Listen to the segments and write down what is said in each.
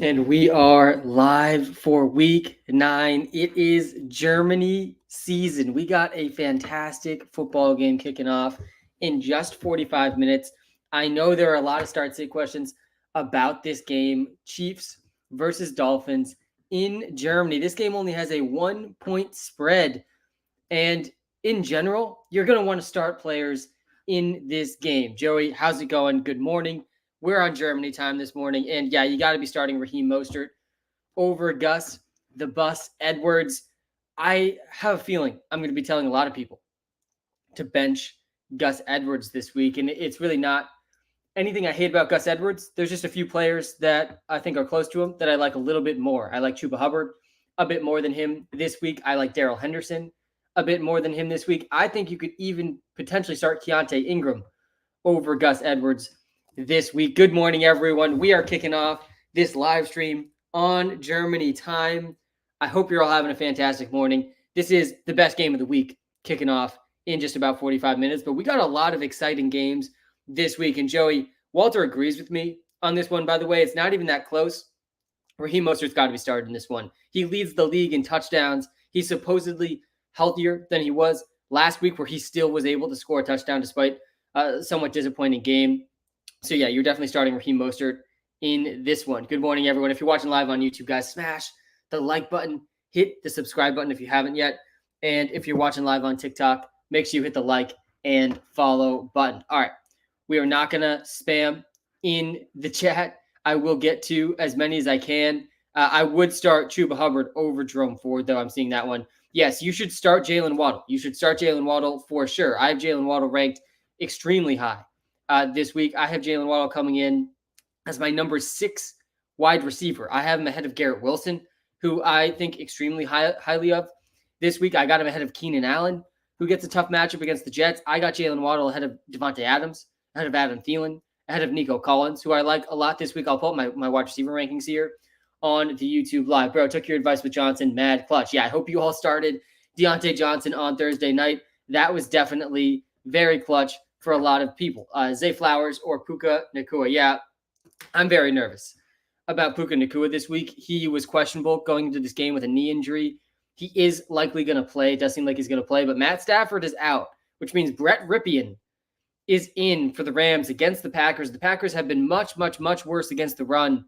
And we are live for week 9. It is Germany season. We got a fantastic football game kicking off in just 45 minutes. I know there are a lot of start sit questions about this game. Chiefs versus Dolphins in Germany. This game only has a 1-point spread. And in general, you're going to want to start players in this game. Joey, how's it going? Good morning. We're on Germany time this morning. And yeah, you got to be starting Raheem Mostert over Gus, the Bus, Edwards. I have a feeling I'm going to be telling a lot of people to bench Gus Edwards this week. And it's really not anything I hate about Gus Edwards. There's just a few players that I think are close to him that I like a little bit more. I like Chuba Hubbard a bit more than him this week. I like Darrell Henderson a bit more than him this week. I think you could even potentially start Keontae Ingram over Gus Edwards this week. Good morning, everyone. We are kicking off this live stream on Germany time. I hope you're all having a fantastic morning. This is the best game of the week kicking off in just about 45 minutes, but we got a lot of exciting games this week. And Joey, Walter agrees with me on this one, by the way. It's not even that close. Raheem Mostert's got to be started in this one. He leads the league in touchdowns. He's supposedly healthier than he was last week, where he still was able to score a touchdown despite a somewhat disappointing game. So yeah, you're definitely starting Raheem Mostert in this one. Good morning, everyone. If you're watching live on YouTube, guys, smash the like button, hit the subscribe button if you haven't yet. And if you're watching live on TikTok, make sure you hit the like and follow button. All right. We are not going to spam in the chat. I will get to as many as I can. I would start Chuba Hubbard over Jerome Ford, though. I'm seeing that one. Yes, you should start Jalen Waddle. You should start Jalen Waddle for sure. I have Jalen Waddle ranked extremely high this week. I have Jalen Waddle coming in as my number 6 wide receiver. I have him ahead of Garrett Wilson, who I think extremely highly of this week. I got him ahead of Keenan Allen, who gets a tough matchup against the Jets. I got Jalen Waddle ahead of Devontae Adams, ahead of Adam Thielen, ahead of Nico Collins, who I like a lot this week. I'll pull up my wide receiver rankings here on the YouTube Live. Bro, took your advice with Johnson. Mad clutch. Yeah, I hope you all started Deontay Johnson on Thursday night. That was definitely very clutch for a lot of people. Zay Flowers or Puka Nacua. Yeah, I'm very nervous about Puka Nacua this week. He was questionable going into this game with a knee injury. He is likely going to play. It does seem like he's going to play, but Matt Stafford is out, which means Brett Ripien is in for the Rams against the Packers. The Packers have been much, much, much worse against the run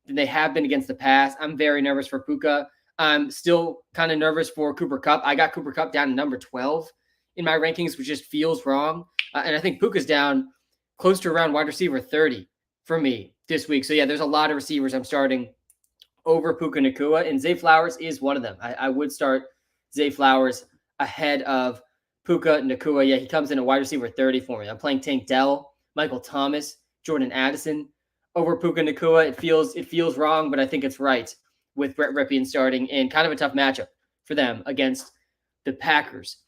than they have been against the pass. I'm very nervous for Puka. I'm still kind of nervous for Cooper Kupp. I got Cooper Kupp down to number 12 in my rankings, which just feels wrong. And I think Puka's down close to around wide receiver 30 for me this week. So yeah, there's a lot of receivers I'm starting over Puka Nacua, and Zay Flowers is one of them. I would start Zay Flowers ahead of Puka Nacua. Yeah, he comes in a wide receiver 30 for me. I'm playing Tank Dell, Michael Thomas, Jordan Addison over Puka Nacua. It feels wrong, but I think it's right with Brett Ripien starting, and kind of a tough matchup for them against the Packers.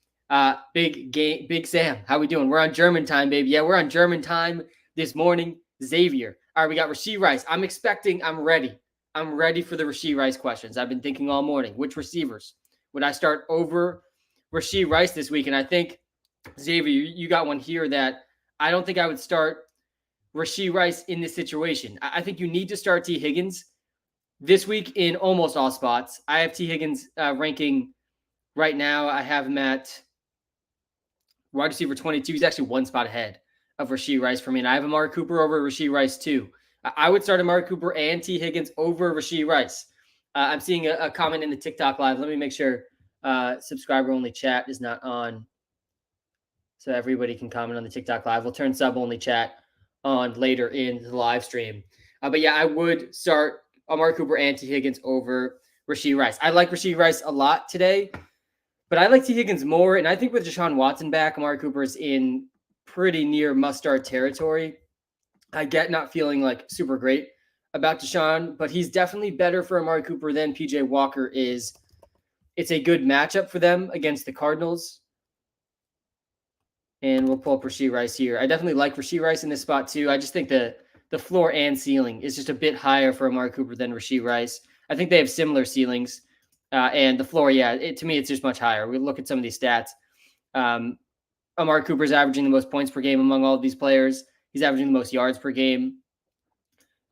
Big Sam, how we doing? We're on German time, baby. Yeah, we're on German time this morning. Xavier. All right, we got Rashee Rice. I'm ready. I'm ready for the Rashee Rice questions. I've been thinking all morning. Which receivers would I start over Rashee Rice this week? And I think, Xavier, you got one here that I don't think I would start Rashee Rice in this situation. I think you need to start T. Higgins this week in almost all spots. I have T. Higgins ranking right now. I have him at wide receiver 22. He's actually one spot ahead of Rashee Rice for me. And I have Amari Cooper over Rashee Rice too. I would start Amari Cooper and T. Higgins over Rashee Rice. I'm seeing a comment in the TikTok live. Let me make sure subscriber-only chat is not on so everybody can comment on the TikTok live. We'll turn sub-only chat on later in the live stream. But yeah, I would start Amari Cooper and T. Higgins over Rashee Rice. I like Rashee Rice a lot today, but I like T. Higgins more. And I think with Deshaun Watson back, Amari Cooper is in pretty near must-start territory. I get not feeling like super great about Deshaun, but he's definitely better for Amari Cooper than PJ Walker is. It's a good matchup for them against the Cardinals. And we'll pull up Rashee Rice here. I definitely like Rashee Rice in this spot too. I just think the floor and ceiling is just a bit higher for Amari Cooper than Rashee Rice. I think they have similar ceilings. And the floor, yeah, to me, it's just much higher. We look at some of these stats. Amari Cooper's averaging the most points per game among all of these players. He's averaging the most yards per game.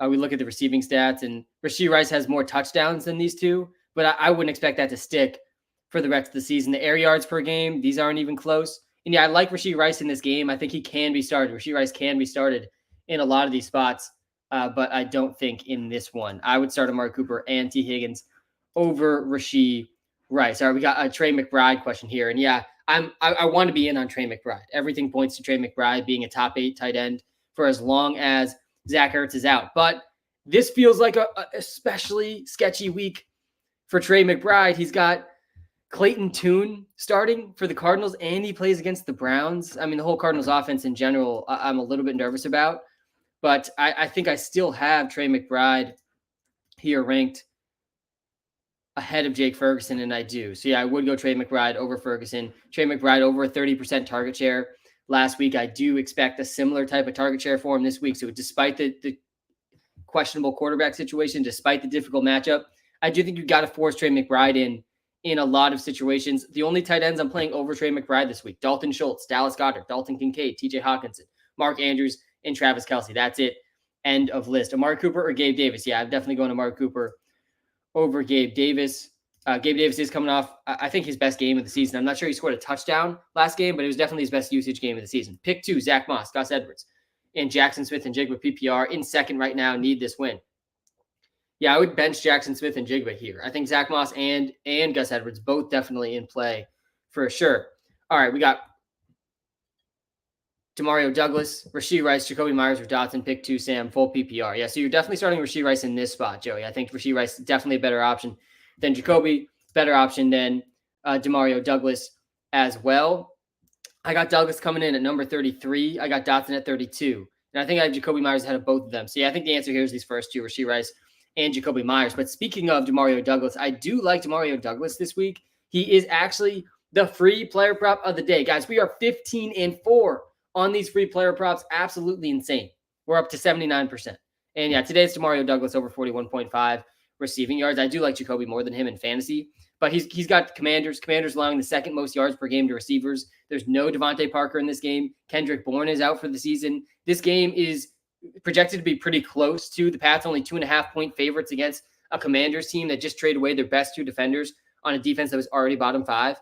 We look at the receiving stats, and Rashee Rice has more touchdowns than these two, but I wouldn't expect that to stick for the rest of the season. The air yards per game, these aren't even close. And yeah, I like Rashee Rice in this game. I think he can be started. Rashee Rice can be started in a lot of these spots, but I don't think in this one. I would start Amari Cooper and T. Higgins over Rashee Rice. All right, we got a Trey McBride question here. And yeah, I want to be in on Trey McBride. Everything points to Trey McBride being a top 8 tight end for as long as Zach Ertz is out. But this feels like a especially sketchy week for Trey McBride. He's got Clayton Tune starting for the Cardinals, and he plays against the Browns. I mean, the whole Cardinals offense in general, I'm a little bit nervous about. But I think I still have Trey McBride here ranked ahead of Jake Ferguson, and I do. So, yeah, I would go Trey McBride over Ferguson. Trey McBride over a 30% target share last week. I do expect a similar type of target share for him this week. So, despite the questionable quarterback situation, despite the difficult matchup, I do think you got to force Trey McBride in a lot of situations. The only tight ends I'm playing over Trey McBride this week: Dalton Schultz, Dallas Goedert, Dalton Kincaid, TJ Hawkinson, Mark Andrews, and Travis Kelce. That's it. End of list. Amari Cooper or Gabe Davis? Yeah, I'm definitely going Amari Cooper over Gabe Davis. Gabe Davis is coming off, I think, his best game of the season. I'm not sure he scored a touchdown last game, but it was definitely his best usage game of the season. Pick 2, Zach Moss, Gus Edwards, and Jackson Smith and Jigba PPR in second right now, need this win. Yeah, I would bench Jackson Smith and Jigba here. I think Zach Moss and Gus Edwards both definitely in play for sure. All right, we got Demario Douglas, Rashee Rice, Jacoby Myers or Dotson, pick 2, Sam, full PPR. Yeah, so you're definitely starting Rashee Rice in this spot, Joey. I think Rashee Rice is definitely a better option than Jacoby, better option than Demario Douglas as well. I got Douglas coming in at number 33. I got Dotson at 32. And I think I have Jacoby Myers ahead of both of them. So, yeah, I think the answer here is these first two, Rashee Rice and Jacoby Myers. But speaking of Demario Douglas, I do like Demario Douglas this week. He is actually the free player prop of the day. Guys, we are 15-4 on these free player props. Absolutely insane. We're up to 79%. And yeah, today it's Demario Douglas over 41.5 receiving yards. I do like Jacoby more than him in fantasy, but he's got Commanders allowing the second most yards per game to receivers. There's no Devontae Parker in this game. Kendrick Bourne is out for the season. This game is projected to be pretty close to the Pats, only 2.5-point favorites against a Commanders team that just traded away their best 2 defenders on a defense that was already bottom 5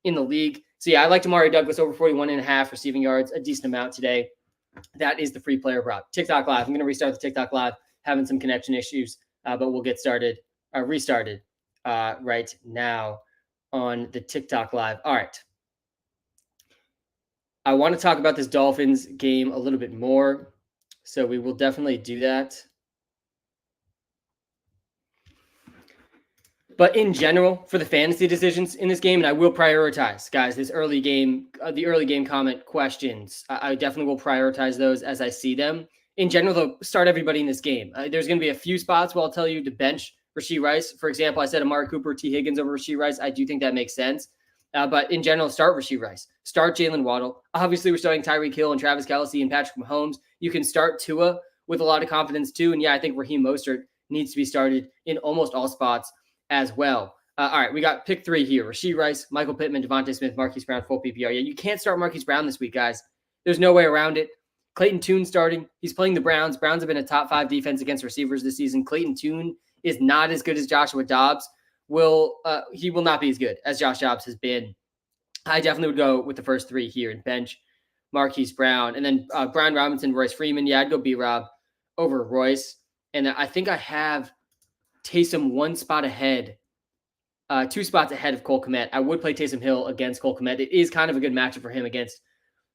in the league. So yeah, I like Demario Douglas over 41.5 receiving yards, a decent amount today. That is the free player prop. TikTok Live. I'm going to restart the TikTok Live, having some connection issues, but we'll get restarted right now on the TikTok Live. All right. I want to talk about this Dolphins game a little bit more, so we will definitely do that. But in general, for the fantasy decisions in this game, and I will prioritize, guys, this early game, the early game comment questions, I definitely will prioritize those as I see them. In general, though, start everybody in this game. There's going to be a few spots where I'll tell you to bench Rashee Rice. For example, I said Amari Cooper, T. Higgins over Rashee Rice. I do think that makes sense. But in general, start Rashee Rice. Start Jalen Waddle. Obviously, we're starting Tyreek Hill and Travis Kelce and Patrick Mahomes. You can start Tua with a lot of confidence, too. And yeah, I think Raheem Mostert needs to be started in almost all spots as well. All right, we got pick 3 here. Rashee Rice, Michael Pittman, Devontae Smith, Marquise Brown, full PPR. Yeah, you can't start Marquise Brown this week, guys. There's no way around it. Clayton Tune starting. He's playing the Browns. Browns have been a top 5 defense against receivers this season. Clayton Tune is not as good as Joshua Dobbs. He will not be as good as Josh Dobbs has been. I definitely would go with the first 3 here and bench Marquise Brown. And then Brian Robinson, Royce Freeman. Yeah, I'd go B-Rob over Royce. And I think I have Taysom 1 spot ahead, 2 spots ahead of Cole Kmet. I would play Taysom Hill against Cole Kmet. It is kind of a good matchup for him against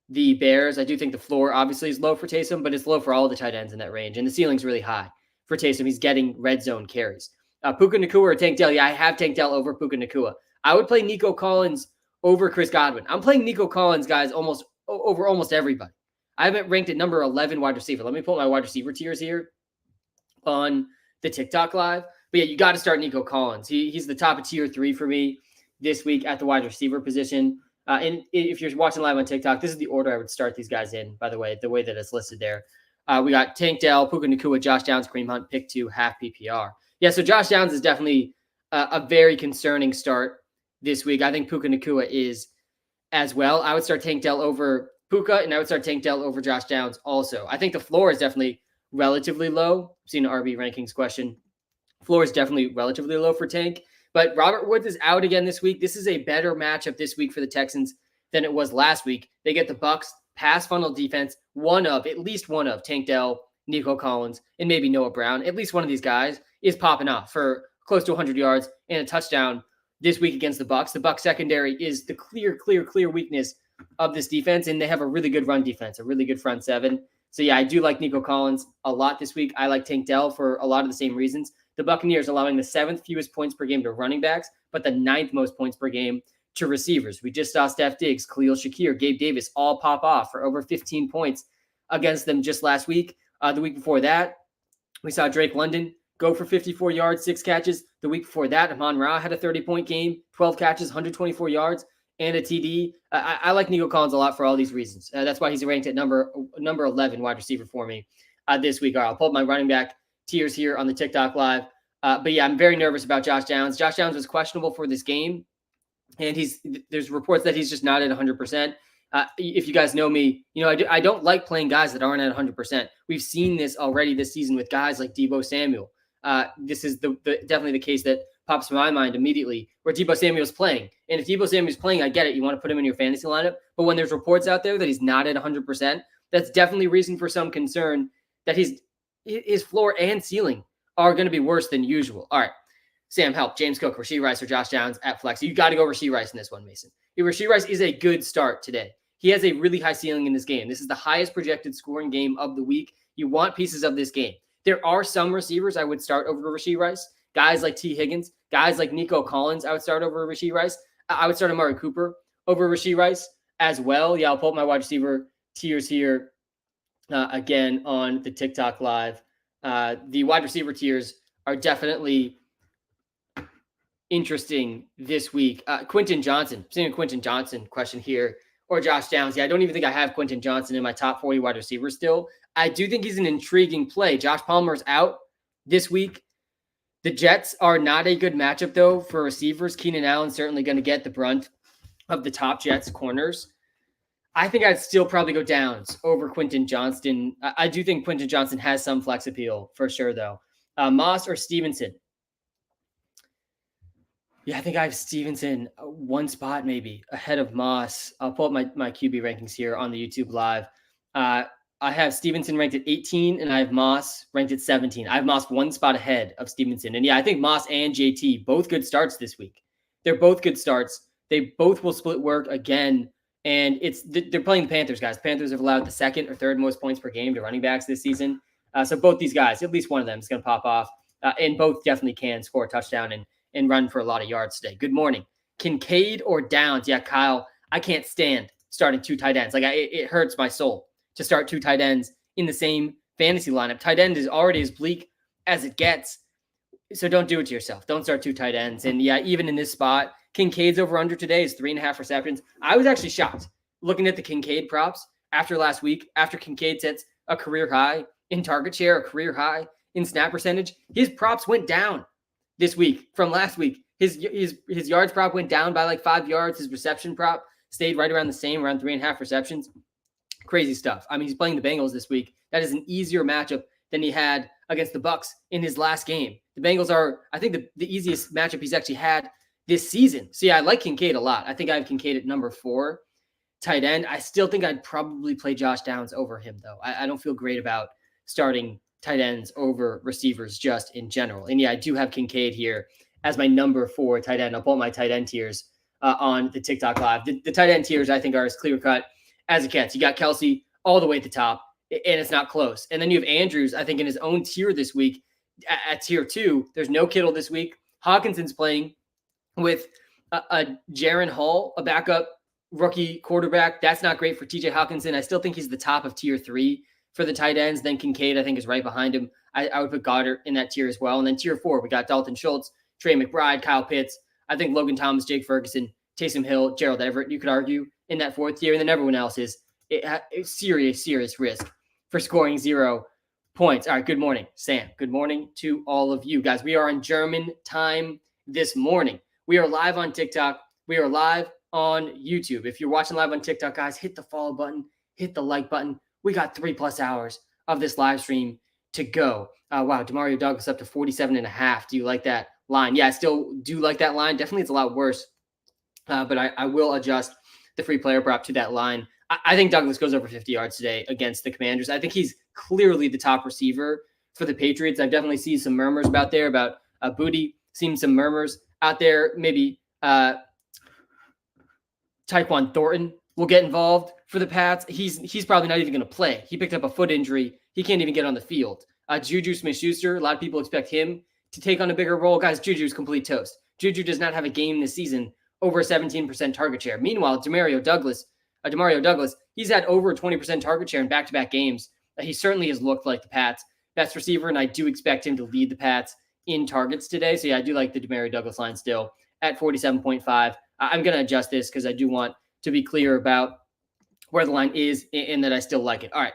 the Bears. I do think the floor obviously is low for Taysom, but it's low for all the tight ends in that range. And the ceiling's really high for Taysom. He's getting red zone carries. Puka Nacua or Tank Dell. Yeah, I have Tank Dell over Puka Nacua. I would play Nico Collins over Chris Godwin. I'm playing Nico Collins, guys, over almost everybody. I haven't ranked at number 11 wide receiver. Let me pull my wide receiver tiers here on the TikTok Live. But yeah, you got to start Nico Collins. He's the top of tier 3 for me this week at the wide receiver position. And if you're watching live on TikTok, this is the order I would start these guys in, by the way that it's listed there. We got Tank Dell, Puka Nacua, Josh Downs, Kareem Hunt, pick 2, half PPR. Yeah, so Josh Downs is definitely a very concerning start this week. I think Puka Nacua is as well. I would start Tank Dell over Puka, and I would start Tank Dell over Josh Downs also. I think the floor is definitely relatively low. I've seen an RB rankings question. Floor is definitely relatively low for Tank. But Robert Woods is out again this week. This is a better matchup this week for the Texans than it was last week. They get the Bucks pass funnel defense, at least one of Tank Dell, Nico Collins, and maybe Noah Brown. At least one of these guys is popping off for close to 100 yards and a touchdown this week against the Bucks. The Bucks secondary is the clear weakness of this defense, and they have a really good run defense, a really good front seven. So yeah, I do like Nico Collins a lot this week. I like Tank Dell for a lot of the same reasons. The Buccaneers allowing the 7th fewest points per game to running backs, but the 9th most points per game to receivers. We just saw Steph Diggs, Khalil Shakir, Gabe Davis all pop off for over 15 points against them just last week. The week before that, we saw Drake London go for 54 yards, 6 catches. The week before that, Amon-Ra had a 30-point game, 12 catches, 124 yards, and a TD. I like Nico Collins a lot for all these reasons. That's why he's ranked at number 11 wide receiver for me this week. All right, I'll pull up my running back tiers here on the TikTok live. But yeah, I'm very nervous about Josh Downs. Josh Downs was questionable for this game, and there's reports that he's just not at 100%. If you guys know me, I don't like playing guys that aren't at 100%. We've seen this already this season with guys like Deebo Samuel. This is definitely the case that pops to my mind immediately, where Deebo Samuel's playing. And if Deebo Samuel's playing, I get it. You want to put him in your fantasy lineup. But when there's reports out there that he's not at 100%, that's definitely reason for some concern that his floor and ceiling are going to be worse than usual. All right, Sam, help. James Cook, Rashee Rice, or Josh Downs at flex. You got to go Rashee Rice in this one, Mason. Rashee Rice is a good start today. He has a really high ceiling in this game. This is the highest projected scoring game of the week. You want pieces of this game. There are some receivers I would start over Rashee Rice. Guys like T. Higgins, guys like Nico Collins, I would start over Rashee Rice. I would start Amari Cooper over Rashee Rice as well. Yeah, I'll pull up my wide receiver tiers here again on the TikTok live. The wide receiver tiers are definitely interesting this week. Quentin Johnson, seeing a Quentin Johnson question here, or Josh Downs. Yeah, I don't even think I have Quentin Johnson in my top 40 wide receivers still. I do think he's an intriguing play. Josh Palmer's out this week. The Jets are not a good matchup, though, for receivers. Keenan Allen's certainly going to get the brunt of the top Jets corners. I think I'd still probably go Downs over Quentin Johnston. I do think Quentin Johnson has some flex appeal for sure, though. Moss or Stevenson? Yeah, I think I have Stevenson one spot maybe ahead of Moss. I'll pull up my QB rankings here on the YouTube live. I have Stevenson ranked at 18, and I have Moss ranked at 17. I have Moss one spot ahead of Stevenson. And yeah, I think Moss and JT, both good starts this week. They're both good starts. They both will split work again. And they're playing the Panthers, guys. Panthers have allowed the 2nd or 3rd most points per game to running backs this season. So both these guys, at least one of them is going to pop off. And both definitely can score a touchdown and run for a lot of yards today. Good morning. Kincaid or Downs? Yeah, Kyle, I can't stand starting 2 tight ends. It hurts my soul to start 2 tight ends in the same fantasy lineup. Tight end is already as bleak as it gets. So don't do it to yourself. Don't start 2 tight ends. And yeah, even in this spot, Kincaid's over under today is 3.5 receptions. I was actually shocked looking at the Kincaid props after last week, after Kincaid sets a career high in target share, a career high in snap percentage. His props went down this week from last week. His yards prop went down by like 5 yards. His reception prop stayed right around the same, around 3.5 receptions. Crazy stuff. I mean, he's playing the Bengals this week. That is an easier matchup than he had against the Bucks in his last game. The Bengals are, I think, the easiest matchup he's actually had this season. So yeah, I like Kincaid a lot. I think I have Kincaid at number 4 tight end. I still think I'd probably play Josh Downs over him, though. I don't feel great about starting tight ends over receivers just in general. And yeah, I do have Kincaid here as my number 4 tight end. I'll pull up my tight end tiers on the TikTok live. The tight end tiers, I think, are as clear cut as it gets. You got Kelsey all the way at the top, and it's not close. And then you have Andrews, I think, in his own tier this week at tier 2. There's no Kittle this week. Hawkinson's playing with a Jaron Hall, a backup rookie quarterback. That's not great for TJ Hawkinson. I still think he's the top of tier 3 for the tight ends. Then Kincaid, I think, is right behind him. I would put Goddard in that tier as well. And then tier 4, we got Dalton Schultz, Trey McBride, Kyle Pitts. I think Logan Thomas, Jake Ferguson, Taysom Hill, Gerald Everett, you could argue, in that 4th tier. And then everyone else is a serious risk for scoring 0 points. All right, good morning, Sam. Good morning to all of you guys. We are on German time this morning. We are live on TikTok. We are live on YouTube. If you're watching live on TikTok, guys, hit the follow button, hit the like button. We got 3+ hours of this live stream to go. Wow, Demario Douglas up to 47.5. Do you like that line? Yeah, I still do like that line. Definitely it's a lot worse, but I will adjust the free player prop to that line. I think Douglas goes over 50 yards today against the Commanders. I think he's clearly the top receiver for the Patriots. I've definitely seen some murmurs about Booty, seen some murmurs out there. Maybe Tyquan Thornton will get involved for the Pats. He's probably not even going to play. He picked up a foot injury. He can't even get on the field. Juju Smith-Schuster, a lot of people expect him to take on a bigger role. Guys, Juju's complete toast. Juju does not have a game this season over 17% target share. Meanwhile, Demario Douglas, he's had over a 20% target share in back-to-back games. He certainly has looked like the Pats' best receiver, and I do expect him to lead the Pats in targets today. So yeah, I do like the Demario Douglas line still at 47.5. I'm going to adjust this because I do want to be clear about where the line is and that I still like it. All right.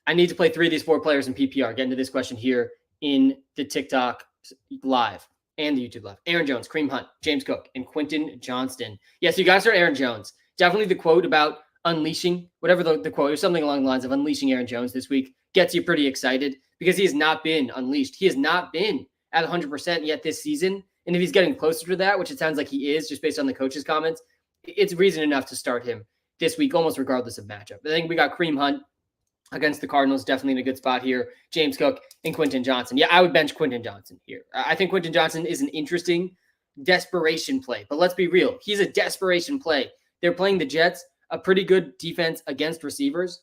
I need to play 3 of these 4 players in PPR. Get into this question here in the TikTok live and the YouTube live. Aaron Jones, Kareem Hunt, James Cook, and Quentin Johnston. Yes, you got to start Aaron Jones. Definitely the quote about unleashing, whatever the quote is, something along the lines of unleashing Aaron Jones this week gets you pretty excited because he has not been unleashed. He has not been at 100% yet this season. And if he's getting closer to that, which it sounds like he is just based on the coach's comments, it's reason enough to start him this week, almost regardless of matchup. I think we got Kareem Hunt against the Cardinals, definitely in a good spot here. James Cook and Quentin Johnston. Yeah, I would bench Quentin Johnston here. I think Quentin Johnston is an interesting desperation play, but let's be real. He's a desperation play. They're playing the Jets, a pretty good defense against receivers.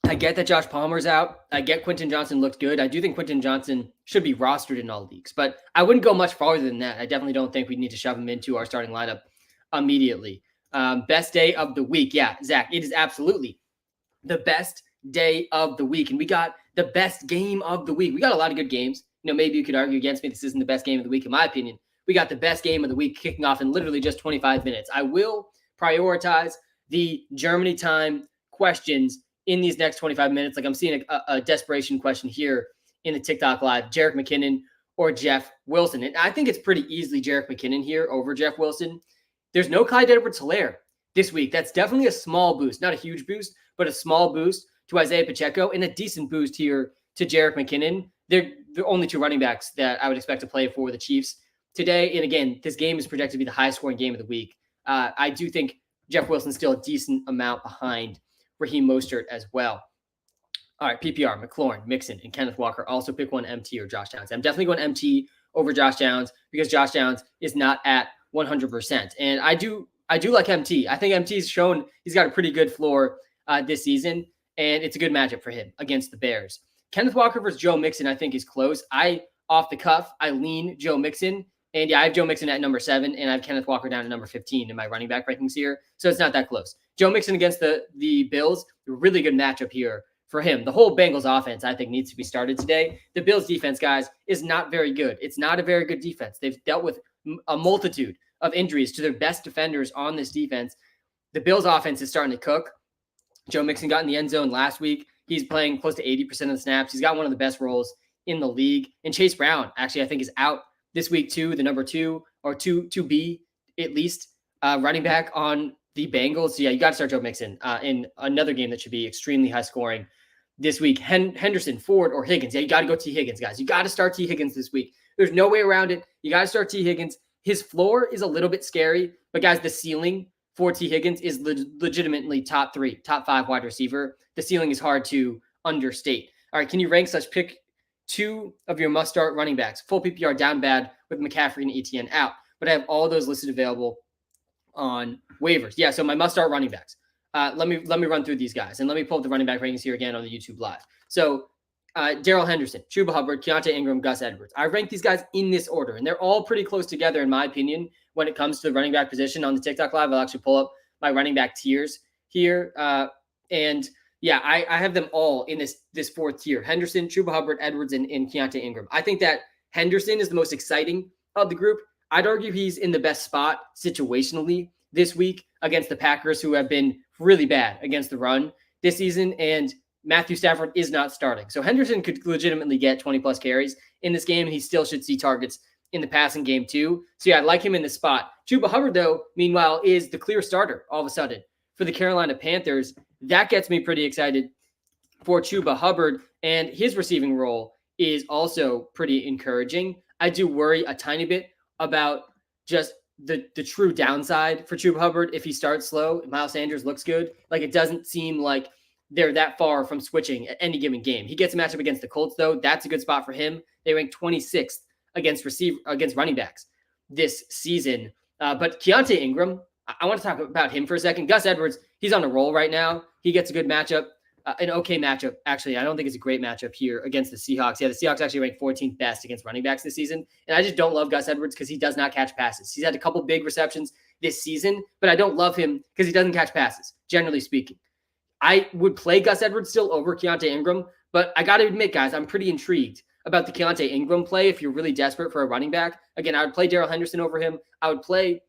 I get that Josh Palmer's out. I get Quentin Johnston looked good. I do think Quentin Johnston should be rostered in all leagues, but I wouldn't go much farther than that. I definitely don't think we need to shove him into our starting lineup immediately. Best day of the week. Yeah, Zach, it is absolutely the best day of the week. And we got the best game of the week. We got a lot of good games. Maybe you could argue against me. This isn't the best game of the week, in my opinion. We got the best game of the week kicking off in literally just 25 minutes. I will prioritize the Germany time questions in these next 25 minutes. Like I'm seeing a desperation question here in the TikTok live, Jerick McKinnon or Jeff Wilson. And I think it's pretty easily Jerick McKinnon here over Jeff Wilson. There's no Clyde Edwards-Helaire this week. That's definitely a small boost, not a huge boost, but a small boost to Isaiah Pacheco and a decent boost here to Jerick McKinnon. They're the only 2 running backs that I would expect to play for the Chiefs today. And again, this game is projected to be the highest scoring game of the week. I do think Jeff Wilson's still a decent amount behind Raheem Mostert as well. All right, PPR, McLaurin, Mixon, and Kenneth Walker. Also pick one MT or Josh Downs. I'm definitely going MT over Josh Downs because Josh Downs is not at 100%. And I do like MT. I think MT's shown he's got a pretty good floor this season, and it's a good matchup for him against the Bears. Kenneth Walker versus Joe Mixon, I think, is close. Off the cuff, I lean Joe Mixon. And yeah, I have Joe Mixon at number 7, and I have Kenneth Walker down at number 15 in my running back rankings here. So it's not that close. Joe Mixon against the Bills, a really good matchup here for him. The whole Bengals offense, I think, needs to be started today. The Bills defense, guys, is not very good. It's not a very good defense. They've dealt with a multitude of injuries to their best defenders on this defense. The Bills offense is starting to cook. Joe Mixon got in the end zone last week. He's playing close to 80% of the snaps. He's got one of the best roles in the league. And Chase Brown, actually, I think is out this week too, the number 2 or 2B at least running back on the Bengals. So yeah, you got to start Joe Mixon in another game that should be extremely high scoring this week. Henderson, Ford, or Higgins. Yeah, you got to go T. Higgins, guys. You got to start T. Higgins this week. There's no way around it. You got to start T. Higgins. His floor is a little bit scary, but guys, the ceiling for T. Higgins is legitimately top 3, top 5 wide receiver. The ceiling is hard to understate. All right, can you rank such pick 2 of your must-start running backs? Full PPR down bad with McCaffrey and Etienne out. But I have all those listed available on waivers. Yeah, so my must-start running backs. Let me run through these guys. And let me pull up the running back rankings here again on the YouTube Live. So Darrell Henderson, Chuba Hubbard, Keontae Ingram, Gus Edwards. I rank these guys in this order, and they're all pretty close together, in my opinion, when it comes to the running back position on the TikTok Live. I'll actually pull up my running back tiers here. And yeah, I have them all in this 4th tier. Henderson, Chuba Hubbard, Edwards, and Keontae Ingram. I think that Henderson is the most exciting of the group. I'd argue he's in the best spot situationally this week against the Packers, who have been really bad against the run this season, and Matthew Stafford is not starting. So Henderson could legitimately get 20-plus carries in this game, and he still should see targets in the passing game too. So yeah, I like him in this spot. Chuba Hubbard, though, meanwhile, is the clear starter all of a sudden for the Carolina Panthers. That gets me pretty excited for Chuba Hubbard, and his receiving role is also pretty encouraging. I do worry a tiny bit about just the true downside for Chuba Hubbard if he starts slow. Miles Sanders looks good. Like, it doesn't seem like they're that far from switching at any given game. He gets a matchup against the Colts, though. That's a good spot for him. They rank 26th against running backs this season. But Keontae Ingram, I want to talk about him for a second. Gus Edwards, he's on a roll right now. He gets a good matchup. An okay matchup. Actually, I don't think it's a great matchup here against the Seahawks. Yeah, the Seahawks actually ranked 14th best against running backs this season. And I just don't love Gus Edwards because he does not catch passes. He's had a couple big receptions this season, but I don't love him because he doesn't catch passes, generally speaking. I would play Gus Edwards still over Keontae Ingram, but I got to admit, guys, I'm pretty intrigued about the Keontae Ingram play if you're really desperate for a running back. Again, I would play Darrell Henderson over him. I would play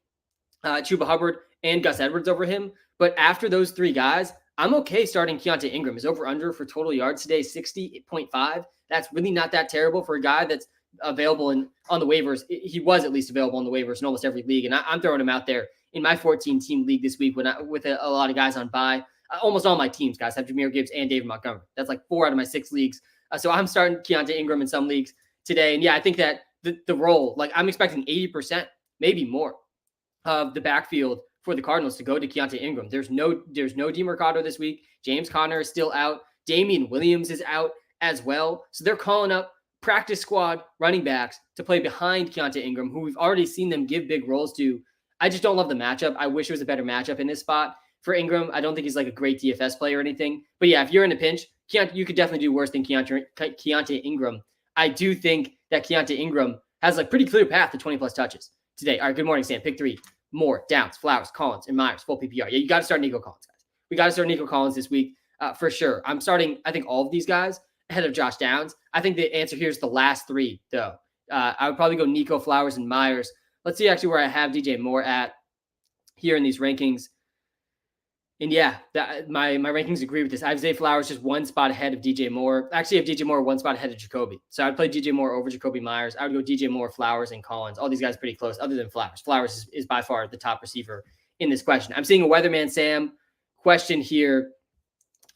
Chuba Hubbard and Gus Edwards over him. But after those three guys, I'm okay starting Keontae Ingram. His over-under for total yards today is 60.5. That's really not that terrible for a guy that's available on the waivers. He was at least available on the waivers in almost every league, and I'm throwing him out there in my 14-team league this week with a lot of guys on bye. Almost all my teams, guys, have Jahmyr Gibbs and David Montgomery. That's like 4 out of my 6 leagues. So I'm starting Keontae Ingram in some leagues today. And yeah, I think that the role, like, I'm expecting 80%, maybe more, of the backfield for the Cardinals to go to Keontae Ingram. There's no DeMercado this week. James Conner is still out. Damian Williams is out as well. So they're calling up practice squad running backs to play behind Keontae Ingram, who we've already seen them give big roles to. I just don't love the matchup. I wish it was a better matchup in this spot for Ingram. I don't think he's like a great DFS play or anything. But yeah, if you're in a pinch, you could definitely do worse than Keontae Ingram. I do think that Keontae Ingram has like pretty clear path to 20-plus touches today. All right, good morning, Sam. Pick 3. Moore, Downs, Flowers, Collins, and Myers, full PPR. Yeah, you got to start Nico Collins, guys. We got to start Nico Collins this week for sure. I'm starting, I think, all of these guys ahead of Josh Downs. I think the answer here is the last 3, though. I would probably go Nico, Flowers, and Myers. Let's see actually where I have DJ Moore at here in these rankings. And yeah, my rankings agree with this. I have Zay Flowers just 1 spot ahead of DJ Moore. Actually, I have DJ Moore 1 spot ahead of Jacoby. So I'd play DJ Moore over Jacoby Myers. I would go DJ Moore, Flowers, and Collins. All these guys pretty close, other than Flowers. Flowers is by far the top receiver in this question. I'm seeing a Weatherman Sam question here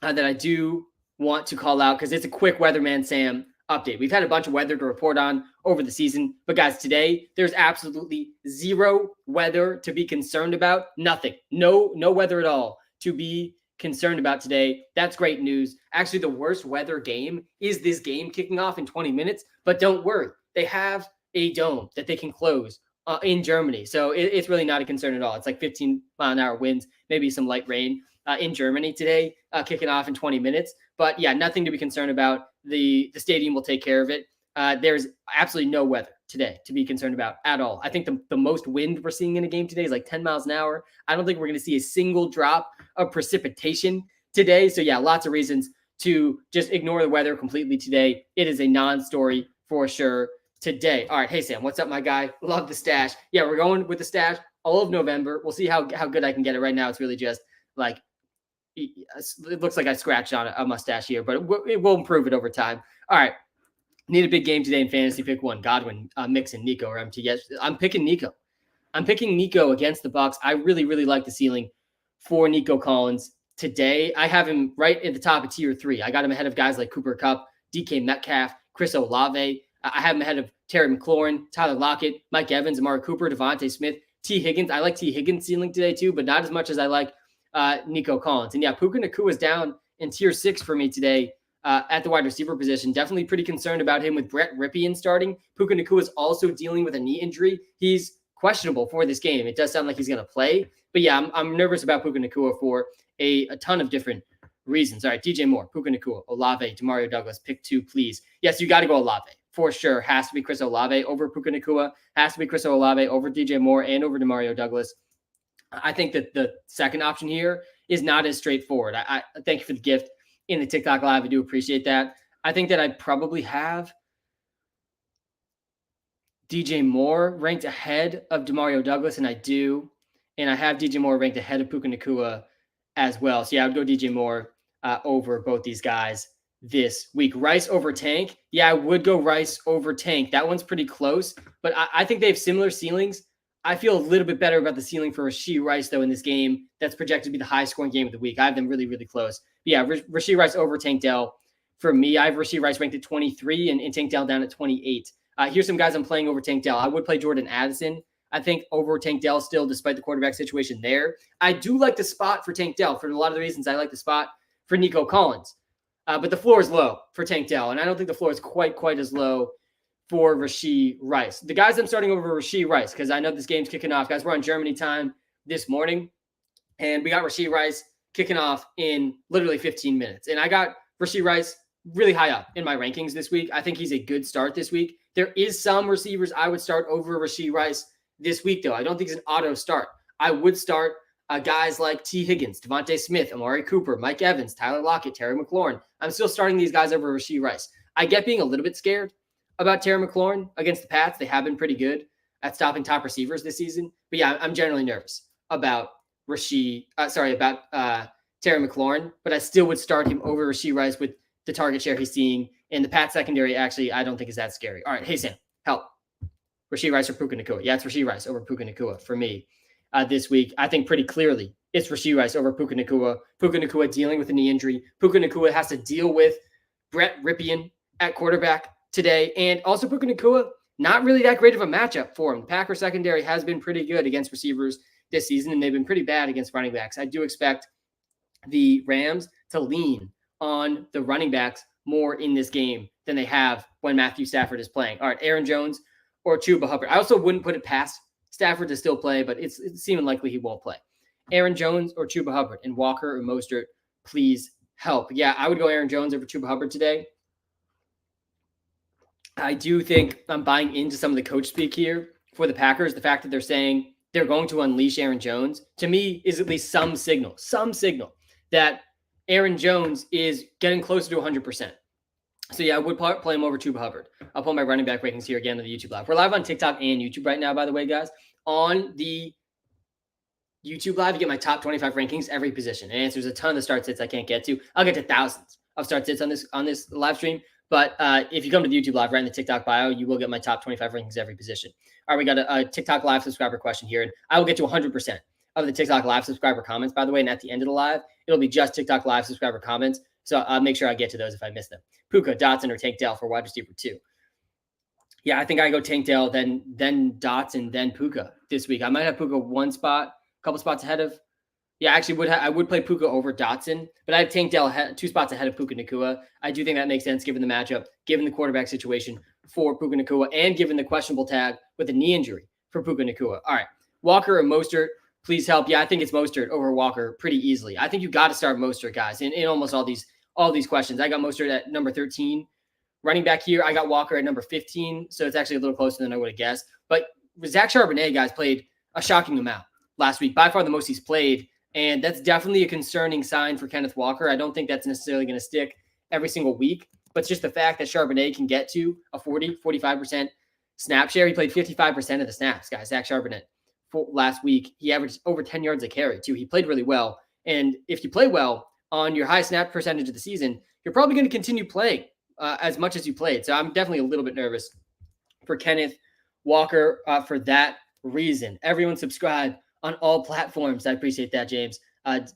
that I do want to call out because it's a quick Weatherman Sam update. We've had a bunch of weather to report on over the season, but guys, today there's absolutely 0 weather to be concerned about. Nothing. No weather at all to be concerned about today. That's great news. Actually, the worst weather game is this game kicking off in 20 minutes, but don't worry. They have a dome that they can close in Germany. So it's really not a concern at all. It's like 15-mile-an-hour winds, maybe some light rain in Germany today, kicking off in 20 minutes. But yeah, nothing to be concerned about. The stadium will take care of it. There's absolutely no weather today to be concerned about at all. I think the most wind we're seeing in a game today is like 10 miles an hour. I don't think we're going to see a single drop of precipitation today. So yeah, lots of reasons to just ignore the weather completely today. It is a non-story for sure today. All right. Hey, Sam, what's up, my guy? Love the stash. Yeah, we're going with the stash all of November. We'll see how good I can get it. Right now, it's really just like, it looks like I scratched on a mustache here, but we'll improve it over time. All right. Need a big game today in fantasy. Pick 1. Godwin, Mixon, Nico, or MTS. I'm picking Nico. I'm picking Nico against the Bucs. I really, really like the ceiling for Nico Collins today. I have him right at the top of tier 3. I got him ahead of guys like Cooper Kupp, DK Metcalf, Chris Olave. I have him ahead of Terry McLaurin, Tyler Lockett, Mike Evans, Amari Cooper, Devontae Smith, T. Higgins. I like T. Higgins' ceiling today too, but not as much as I like Nico Collins. And yeah, Puka Nacua is down in tier 6 for me today. At the wide receiver position. Definitely pretty concerned about him with Brett Ripien starting. Puka Nacua is also dealing with a knee injury. He's questionable for this game. It does sound like he's going to play. But yeah, I'm nervous about Puka Nacua for a ton of different reasons. All right, DJ Moore, Puka Nacua, Olave, Demario Douglas, pick 2, please. Yes, you got to go Olave. For sure. Has to be Chris Olave over Puka Nacua. Has to be Chris Olave over DJ Moore and over Demario Douglas. I think that the second option here is not as straightforward. I thank you for the gift in the TikTok live. I do appreciate that. I think that I probably have DJ Moore ranked ahead of Demario Douglas, and I do. And I have DJ Moore ranked ahead of Puka Nacua as well. So yeah, I would go DJ Moore over both these guys this week. Rice over Tank. Yeah, I would go Rice over Tank. That one's pretty close, but I think they have similar ceilings. I feel a little bit better about the ceiling for Rashee Rice, though, in this game that's projected to be the high-scoring game of the week. I have them really, really close. yeah, Rashee Rice over Tank Dell. For me, I have Rashee Rice ranked at 23 and Tank Dell down at 28. Here's some guys I'm playing over Tank Dell. I would play Jordan Addison, I think, over Tank Dell still, despite the quarterback situation there. I do like the spot for Tank Dell for a lot of the reasons I like the spot for Nico Collins. But the floor is low for Tank Dell, and I don't think the floor is quite as low for Rashee Rice. The guys I'm starting over Rashee Rice, because I know this game's kicking off. Guys, we're on Germany time this morning, and we got Rashee Rice kicking off in literally 15 minutes. And I got Rashee Rice really high up in my rankings this week. I think he's a good start this week. There is some receivers I would start over Rashee Rice this week, though. I don't think it's an auto start. I would start guys like T. Higgins, Devontae Smith, Amari Cooper, Mike Evans, Tyler Lockett, Terry McLaurin. I'm still starting these guys over Rashee Rice. I get being a little bit scared about Terry McLaurin against the Pats. They have been pretty good at stopping top receivers this season. But yeah, I'm generally nervous about Terry McLaurin, but I still would start him over Rashee Rice with the target share he's seeing. And the Pat secondary, actually, I don't think is that scary. All right, hey, Sam, help. Rashee Rice or Puka Nacua? Yeah, it's Rashee Rice over Puka Nacua for me this week. I think pretty clearly it's Rashee Rice over Puka Nacua. Puka Nacua dealing with a knee injury. Puka Nacua has to deal with Brett Ripien at quarterback today. And also Puka Nacua, not really that great of a matchup for him. The Packers secondary has been pretty good against receivers this season, and they've been pretty bad against running backs. I do expect the Rams to lean on the running backs more in this game than they have when Matthew Stafford is playing. All right, Aaron Jones or Chuba Hubbard. I also wouldn't put it past Stafford to still play, but it's seeming likely he won't play. Aaron Jones or Chuba Hubbard, and Walker or Mostert, please help. Yeah, I would go Aaron Jones over Chuba Hubbard today. I do think I'm buying into some of the coach speak here for the Packers. The fact that they're saying they're going to unleash Aaron Jones, to me, is at least some signal that Aaron Jones is getting closer to 100%. So yeah, I would play him over Chuba Hubbard. I'll pull my running back rankings here again on the YouTube Live. We're live on TikTok and YouTube right now, by the way, guys. On the YouTube Live, you get my top 25 rankings, every position. And there's a ton of start sits I can't get to. I'll get to thousands of start sits on this live stream. But if you come to the YouTube Live, right in the TikTok bio, you will get my top 25 rankings, every position. All right, we got a TikTok Live subscriber question here. And I will get to 100% of the TikTok Live subscriber comments, by the way. And at the end of the live, it'll be just TikTok Live subscriber comments. So I'll make sure I get to those if I miss them. Puka, Dotson, or Tank Dell for wide receiver 2. Yeah, I think I go Tank Dell, then Dotson, then Puka this week. I might have Puka one spot, a couple spots ahead of. Yeah, actually, I would play Puka over Dotson, but I have Tank Dell 2 spots ahead of Puka Nacua. I do think that makes sense given the matchup, given the quarterback situation for Puka Nacua, and given the questionable tag with a knee injury for Puka Nacua. All right, Walker or Mostert, please help. Yeah, I think it's Mostert over Walker pretty easily. I think you got to start Mostert, guys, in almost all these questions. I got Mostert at number 13. Running back here, I got Walker at number 15, so it's actually a little closer than I would have guessed. But Zach Charbonnet, guys, played a shocking amount last week, by far the most he's played, and that's definitely a concerning sign for Kenneth Walker. I don't think that's necessarily going to stick every single week, but it's just the fact that Charbonnet can get to a 40-45% snap share. He played 55% of the snaps, guys, Zach Charbonnet. Last week, he averaged over 10 yards a carry, too. He played really well, and if you play well on your high snap percentage of the season, you're probably going to continue playing as much as you played. So I'm definitely a little bit nervous for Kenneth Walker for that reason. Everyone subscribe on all platforms. I appreciate that, James,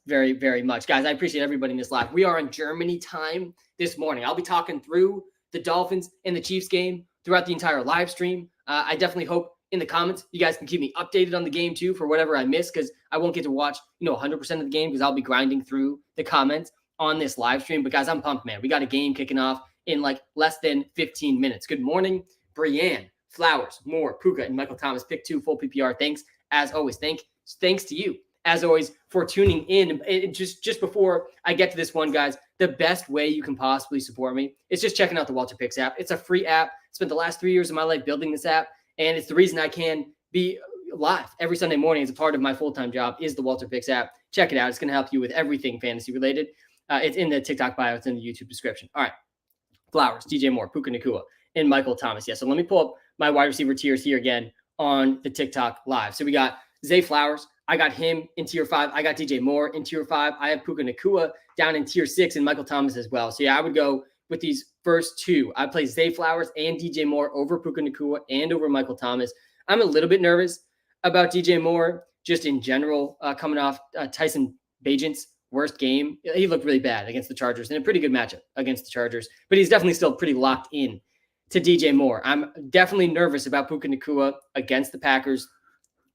very, very much. Guys, I appreciate everybody in this live. We are on Germany time this morning. I'll be talking through the Dolphins and the Chiefs game throughout the entire live stream. I definitely hope in the comments you guys can keep me updated on the game too for whatever I miss, because I won't get to watch 100% of the game because I'll be grinding through the comments on this live stream. But guys, I'm pumped, man. We got a game kicking off in like less than 15 minutes. Good morning, Brianne, Flowers, Moore, Puka, and Michael Thomas. Pick 2 full PPR. Thanks as always. Thanks to you as always for tuning in. And just before I get to this one, guys, the best way you can possibly support me is just checking out the Walter Picks app. It's a free app. Spent the last 3 years of my life building this app, and it's the reason I can be live every Sunday morning as a part of my full-time job is the Walter Picks app. Check it out. It's going to help you with everything fantasy related. It's in the TikTok bio. It's in the YouTube description. All right. Flowers, DJ Moore, Puka Nacua, and Michael Thomas. Yeah, so let me pull up my wide receiver tiers here again on the TikTok live. So we got Zay Flowers. I got him in tier 5. I got DJ Moore in tier 5. I have Puka Nacua down in tier 6 and Michael Thomas as well. So yeah, I would go with these first 2. I play Zay Flowers and DJ Moore over Puka Nacua and over Michael Thomas. I'm a little bit nervous about DJ Moore just in general, coming off Tyson Bagent's worst game. He looked really bad against the Chargers in a pretty good matchup against the Chargers, but he's definitely still pretty locked in to DJ Moore. I'm definitely nervous about Puka Nacua against the Packers.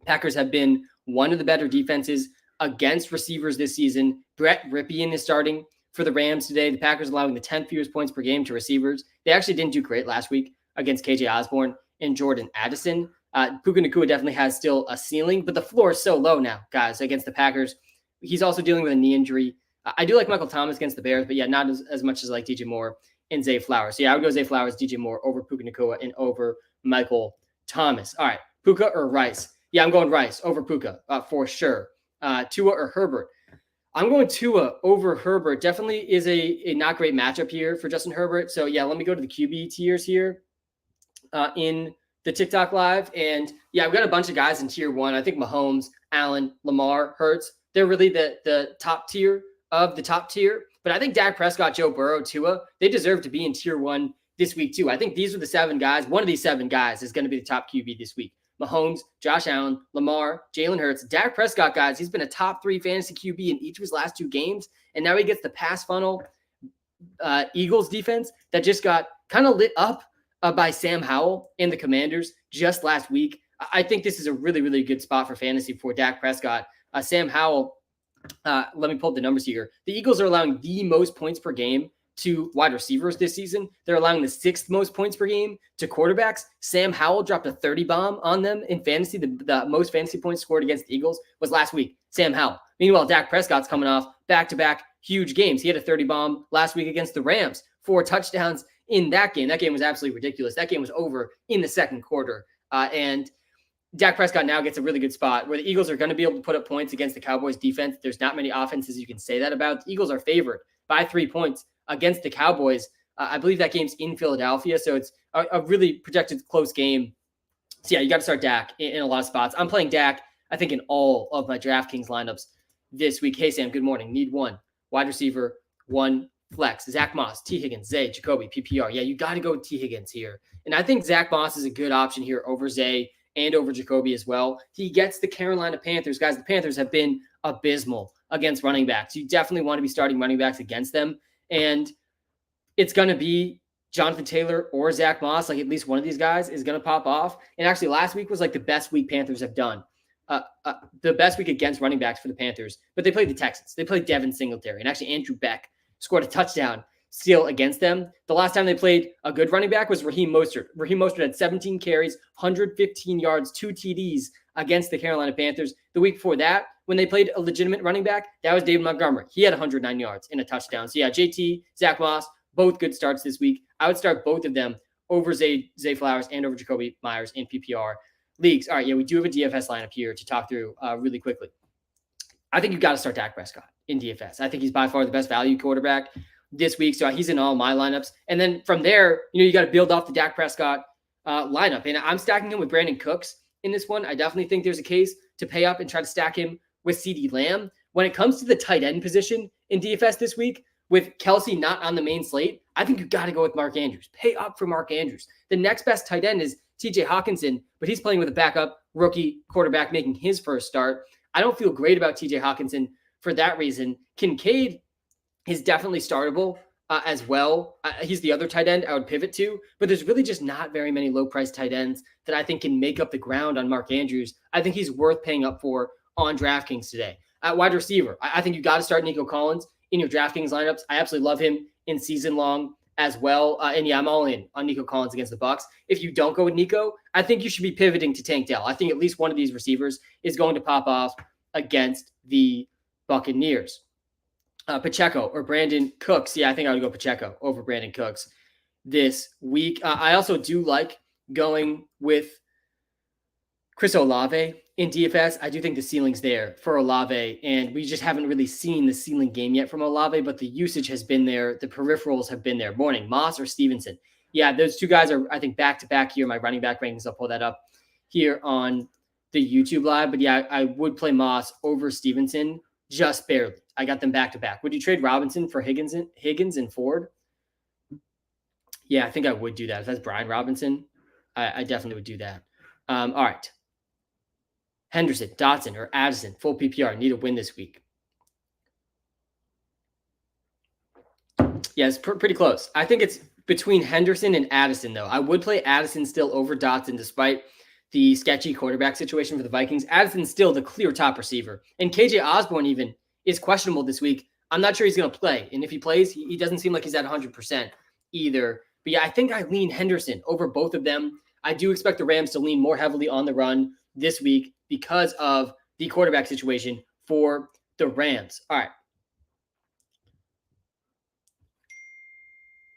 Packers have been one of the better defenses against receivers this season. Brett Ripien is starting for the Rams today. The Packers allowing the 10th fewest points per game to receivers. They actually didn't do great last week against KJ Osborne and Jordan Addison. Puka Nacua definitely has still a ceiling, but the floor is so low now, guys, against the Packers. He's also dealing with a knee injury. I do like Michael Thomas against the Bears, but yeah, not as much as like DJ Moore and Zay Flowers. So yeah, I would go Zay Flowers, DJ Moore over Puka Nacua and over Michael Thomas. All right, Puka or Rice? Yeah, I'm going Rice over Puka for sure. Tua or Herbert? I'm going Tua over Herbert. Definitely is a not great matchup here for Justin Herbert. So yeah, let me go to the QB tiers here in the TikTok live. And yeah, I've got a bunch of guys in tier 1. I think Mahomes, Allen, Lamar, Hurts, they're really the top tier of the top tier. But I think Dak Prescott, Joe Burrow, Tua, they deserve to be in tier 1 this week too. I think these are the 7 guys. One of these 7 guys is going to be the top QB this week. Mahomes, Josh Allen, Lamar, Jalen Hurts, Dak Prescott, guys. He's been a top 3 fantasy QB in each of his last 2 games. And now he gets the pass funnel Eagles defense that just got kind of lit up by Sam Howell and the Commanders just last week. I think this is a really, really good spot for fantasy for Dak Prescott. Sam Howell, let me pull up the numbers here. The Eagles are allowing the most points per game to wide receivers this season. They're allowing the 6th most points per game to quarterbacks. Sam Howell dropped a 30 bomb on them in fantasy. The most fantasy points scored against the Eagles was last week. Sam Howell. Meanwhile, Dak Prescott's coming off back-to-back huge games. He had a 30 bomb last week against the Rams, 4 touchdowns in that game. That game was absolutely ridiculous. That game was over in the second quarter. And Dak Prescott now gets a really good spot where the Eagles are going to be able to put up points against the Cowboys defense. There's not many offenses you can say that about. The Eagles are favored by 3 points against the Cowboys. I believe that game's in Philadelphia, so it's a really projected close game. So yeah, you got to start Dak in a lot of spots. I'm playing Dak, I think, in all of my DraftKings lineups this week. Hey, Sam, good morning. Need 1 wide receiver, 1 flex. Zach Moss, T. Higgins, Zay, Jacoby, PPR. Yeah, you got to go with T. Higgins here. And I think Zach Moss is a good option here over Zay and over Jacoby as well. He gets the Carolina Panthers. Guys, the Panthers have been abysmal against running backs. You definitely want to be starting running backs against them. And it's going to be Jonathan Taylor or Zach Moss. Like at least one of these guys is going to pop off. And actually last week was like the best week Panthers have done. The best week against running backs for the Panthers. But they played the Texans. They played Devin Singletary. And actually Andrew Beck scored a touchdown still against them. The last time they played a good running back was Raheem Mostert. Raheem Mostert had 17 carries, 115 yards, 2 TDs against the Carolina Panthers. The week before that, when they played a legitimate running back, that was David Montgomery. He had 109 yards and a touchdown. So yeah, JT, Zach Moss, both good starts this week. I would start both of them over Zay Flowers and over Jacoby Myers in PPR leagues. All right, yeah, we do have a DFS lineup here to talk through really quickly. I think you've got to start Dak Prescott in DFS. I think he's by far the best value quarterback this week. So he's in all my lineups. And then from there, you got to build off the Dak Prescott lineup. And I'm stacking him with Brandon Cooks in this one. I definitely think there's a case to pay up and try to stack him with CeeDee Lamb. When it comes to the tight end position in DFS this week, with Kelsey not on the main slate, I think you got to go with Mark Andrews. Pay up for Mark Andrews. The next best tight end is TJ Hawkinson, but he's playing with a backup rookie quarterback making his first start. I don't feel great about TJ Hawkinson for that reason. Kincaid is definitely startable as well. He's the other tight end I would pivot to, but there's really just not very many low-priced tight ends that I think can make up the ground on Mark Andrews. I think he's worth paying up for on DraftKings today. At wide receiver, I think you got to start Nico Collins in your DraftKings lineups. I absolutely love him in season long as well. And yeah, I'm all in on Nico Collins against the Bucs. If you don't go with Nico, I think you should be pivoting to Tank Dell. I think at least one of these receivers is going to pop off against the Buccaneers. Pacheco or Brandon Cooks. Yeah, I think I would go Pacheco over Brandon Cooks this week. I also do like going with Chris Olave in DFS. I do think the ceiling's there for Olave, and we just haven't really seen the ceiling game yet from Olave, but the usage has been there. The peripherals have been there. Morning, Moss or Stevenson. Yeah, those two guys are, I think, back-to-back here. My running back rankings, I'll pull that up here on the YouTube live. But yeah, I would play Moss over Stevenson just barely. I got them back-to-back. Would you trade Robinson for Higgins and Ford? Yeah, I think I would do that. If that's Brian Robinson, I definitely would do that. All right. Henderson, Dotson, or Addison, full PPR, need a win this week. Yeah, it's pretty close. I think it's between Henderson and Addison, though. I would play Addison still over Dotson despite the sketchy quarterback situation for the Vikings. Addison's still the clear top receiver. And KJ Osborne even is questionable this week. I'm not sure he's going to play. And if he plays, he doesn't seem like he's at 100% either. But yeah, I think I lean Henderson over both of them. I do expect the Rams to lean more heavily on the run this week because of the quarterback situation for the Rams. All right.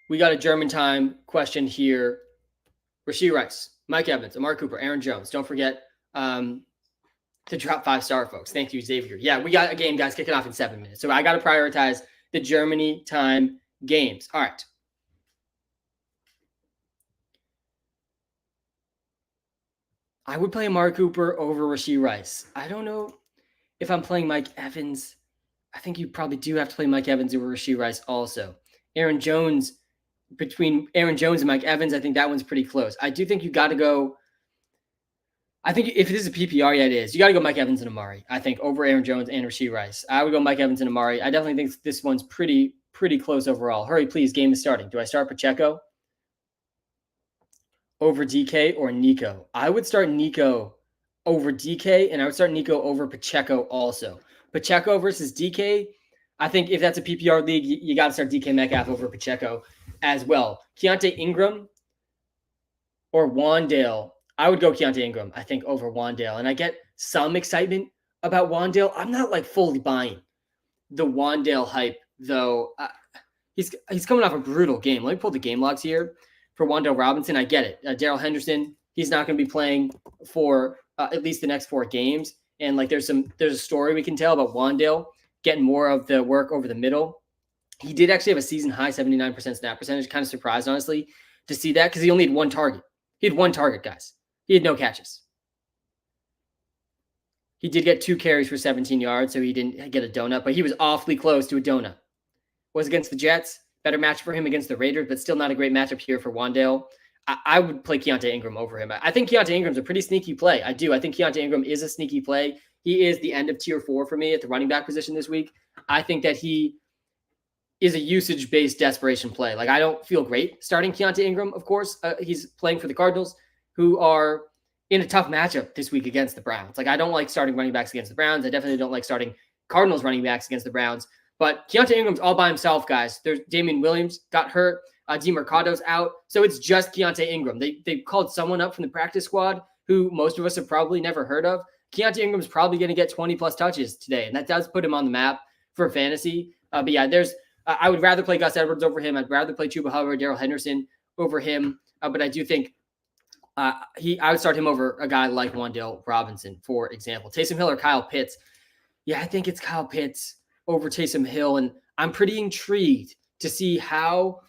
We got a German time question here. Rashee Rice, Mike Evans, Amari Cooper, Aaron Jones. Don't forget to drop 5-star, folks. Thank you, Xavier. Yeah, we got a game, guys, kicking off in 7 minutes. So I got to prioritize the Germany time games. All right. I would play Amari Cooper over Rashee Rice. I don't know if I'm playing Mike Evans. I think you probably do have to play Mike Evans over Rashee Rice also. Aaron Jones, between Aaron Jones and Mike Evans, I think that one's pretty close. I do think you got to go. I think if it is a PPR, yeah, it is. You got to go Mike Evans and Amari, I think, over Aaron Jones and Rashee Rice. I would go Mike Evans and Amari. I definitely think this one's pretty close overall. Hurry, please. Game is starting. Do I start Pacheco over DK or Nico? I would start Nico over DK, and I would start Nico over Pacheco also. Pacheco versus DK, I think if that's a PPR league, you got to start DK Metcalf over Pacheco as well. Keontae Ingram or Wandale. I would go Keontae Ingram, I think, over Wandale. And I get some excitement about Wandale. I'm not like fully buying the Wandale hype, though. He's coming off a brutal game. Let me pull the game logs here for Wandale Robinson. I get it. Darrell Henderson, he's not going to be playing for at least the next 4 games. And like there's a story we can tell about Wandale getting more of the work over the middle. He did actually have a season high 79% snap percentage. Kind of surprised, honestly, to see that because he only had 1 target. He had 1 target, guys. He had no catches. He did get 2 carries for 17 yards, so he didn't get a donut, but he was awfully close to a donut. Was against the Jets. Better match for him against the Raiders, but still not a great matchup here for Wandale. I would play Keontae Ingram over him. I think Keontae Ingram's a pretty sneaky play. I do. I think Keontae Ingram is a sneaky play. He is the end of tier 4 for me at the running back position this week. I think that he is a usage-based desperation play. Like, I don't feel great starting Keontae Ingram, of course. He's playing for the Cardinals, who are in a tough matchup this week against the Browns. Like, I don't like starting running backs against the Browns. I definitely don't like starting Cardinals running backs against the Browns. But Keontae Ingram's all by himself, guys. There's Damian Williams got hurt. DeMarcado's out. So it's just Keontae Ingram. They called someone up from the practice squad who most of us have probably never heard of. Keontae Ingram's probably going to get 20-plus touches today, and that does put him on the map for fantasy. But yeah, I would rather play Gus Edwards over him. I'd rather play Chuba Hubbard, Darrell Henderson over him. But I do think I would start him over a guy like Wandale Robinson, for example. Taysom Hill or Kyle Pitts. Yeah, I think it's Kyle Pitts over Taysom Hill, and I'm pretty intrigued to see how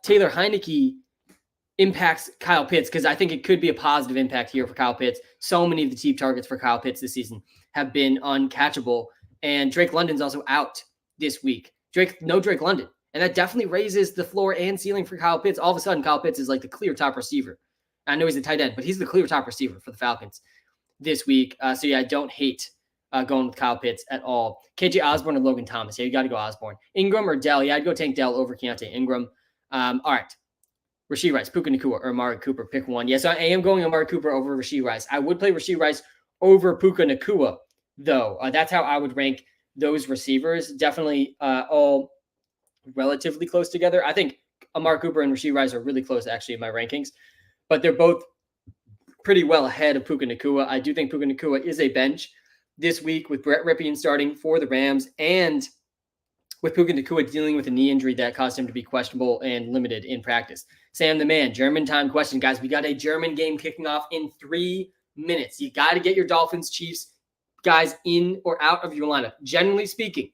Taylor Heineke impacts Kyle Pitts, because I think it could be a positive impact here for Kyle Pitts. So many of the deep targets for Kyle Pitts this season have been uncatchable, and Drake London's also out this week. No Drake London, and that definitely raises the floor and ceiling for Kyle Pitts. All of a sudden, Kyle Pitts is like the clear top receiver. I know he's a tight end, but he's the clear top receiver for the Falcons this week. So yeah, I don't hate going with Kyle Pitts at all. KJ Osborne or Logan Thomas. Yeah, you got to go Osborne. Ingram or Dell. Yeah, I'd go Tank Dell over Keontae Ingram. All right. Rashee Rice, Puka Nacua, or Amari Cooper. Pick one. Yes, I am going Amari Cooper over Rashee Rice. I would play Rashee Rice over Puka Nacua, though. That's how I would rank those receivers. Definitely all relatively close together. I think Amari Cooper and Rashee Rice are really close, actually, in my rankings. But they're both pretty well ahead of Puka Nacua. I do think Puka Nacua is a bench this week with Brett Rypien starting for the Rams, and with Puka Nacua dealing with a knee injury that caused him to be questionable and limited in practice. Sam the man, German time question. Guys, we got a German game kicking off in 3 minutes. You got to get your Dolphins, Chiefs guys in or out of your lineup. Generally speaking,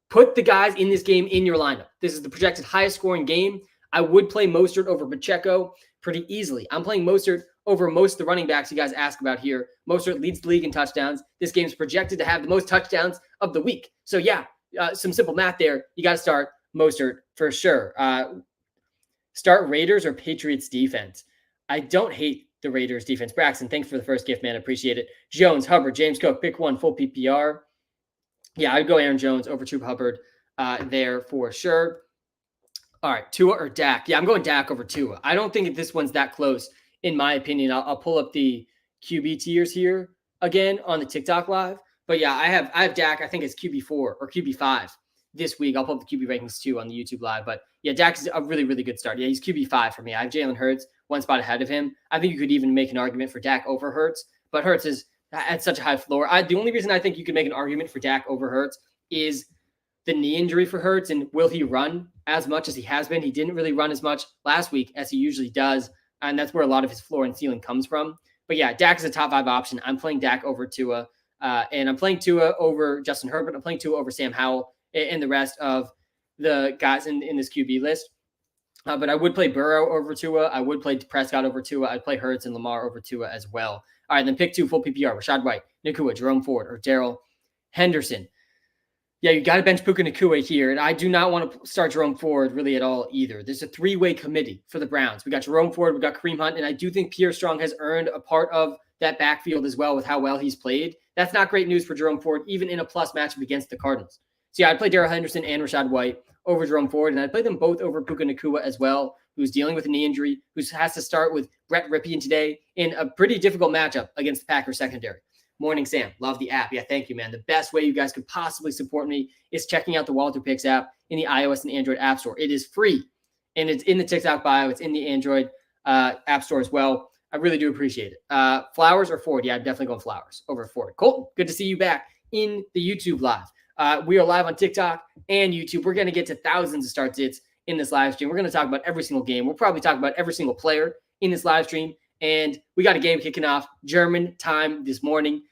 put the guys in this game in your lineup. This is the projected highest scoring game. I would play Mostert over Pacheco pretty easily. I'm playing Mostert over most of the running backs you guys ask about here. Mostert leads the league in touchdowns. This game is projected to have the most touchdowns of the week. So yeah, some simple math there. You got to start Mostert for sure. Start Raiders or Patriots defense. I don't hate the Raiders defense. Braxton, thanks for the first gift, man. Appreciate it. Jones, Hubbard, James Cook, pick one, full PPR. Yeah, I'd go Aaron Jones over Chuba Hubbard there for sure. All right, Tua or Dak? Yeah, I'm going Dak over Tua. I don't think this one's that close, in my opinion. I'll pull up the QB tiers here again on the TikTok live. But yeah, I have Dak. I think it's QB4 or QB5 this week. I'll pull up the QB rankings too on the YouTube live. But yeah, Dak is a really, really good start. Yeah, he's QB5 for me. I have Jalen Hurts one spot ahead of him. I think you could even make an argument for Dak over Hurts, but Hurts is at such a high floor. The only reason I think you could make an argument for Dak over Hurts is the knee injury for Hurts, and will he run as much as he has been? He didn't really run as much last week as he usually does, and that's where a lot of his floor and ceiling comes from. But yeah, Dak is a top 5 option. I'm playing Dak over Tua, and I'm playing Tua over Justin Herbert. I'm playing Tua over Sam Howell and the rest of the guys in this QB list. But I would play Burrow over Tua. I would play Prescott over Tua. I'd play Hurts and Lamar over Tua as well. All right, then pick 2 full PPR: Rachaad White, Nakua, Jerome Ford, or Darrell Henderson. Yeah, you got to bench Puka Nacua here, and I do not want to start Jerome Ford really at all either. There's a 3-way committee for the Browns. We got Jerome Ford, we got Kareem Hunt, and I do think Pierre Strong has earned a part of that backfield as well with how well he's played. That's not great news for Jerome Ford, even in a plus matchup against the Cardinals. So yeah, I'd play Darrell Henderson and Rachaad White over Jerome Ford, and I'd play them both over Puka Nacua as well, who's dealing with a knee injury, who has to start with Brett Rypien today in a pretty difficult matchup against the Packers secondary. Morning, Sam. Love the app. Yeah, thank you, man. The best way you guys could possibly support me is checking out the Walter Picks app in the iOS and Android app store. It is free, and it's in the TikTok bio. It's in the Android app store as well. I really do appreciate it. Flowers or Ford? Yeah, I'm definitely going Flowers over Ford. Colton, good to see you back in the YouTube live. We are live on TikTok and YouTube. We're going to get to thousands of start sits in this live stream. We're going to talk about every single game. We'll probably talk about every single player in this live stream. And we got a game kicking off German time this morning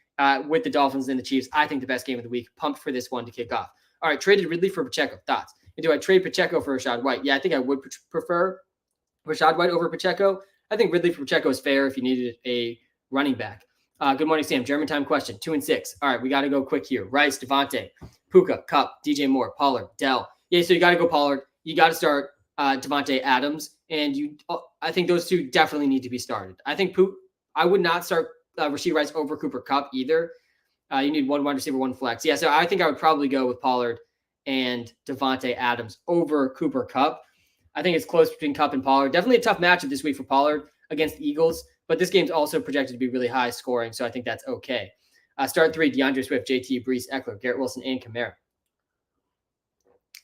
with the Dolphins and the Chiefs. I think the best game of the week. Pumped for this one to kick off. All right, traded Ridley for Pacheco. Thoughts? And do I trade Pacheco for Rachaad White? Yeah, I think I would prefer Rachaad White over Pacheco. I think Ridley for Pacheco is fair if you needed a running back. Good morning, Sam. German time question. 2 and 6. All right, we got to go quick here. Rice, Devontae, Puka, Kupp, DJ Moore, Pollard, Dell. Yeah, so you got to go Pollard. You got to start Devontae Adams, and I think those two definitely need to be started. I would not start Rashee Rice over Cooper Kupp either. You need one wide receiver, one flex. Yeah, so I think I would probably go with Pollard and Devontae Adams over Cooper Kupp. I think it's close between Kupp and Pollard. Definitely a tough matchup this week for Pollard against the Eagles, but this game's also projected to be really high scoring, so I think that's okay. Start 3, DeAndre Swift, JT, Brees, Eckler, Garrett Wilson, and Kamara.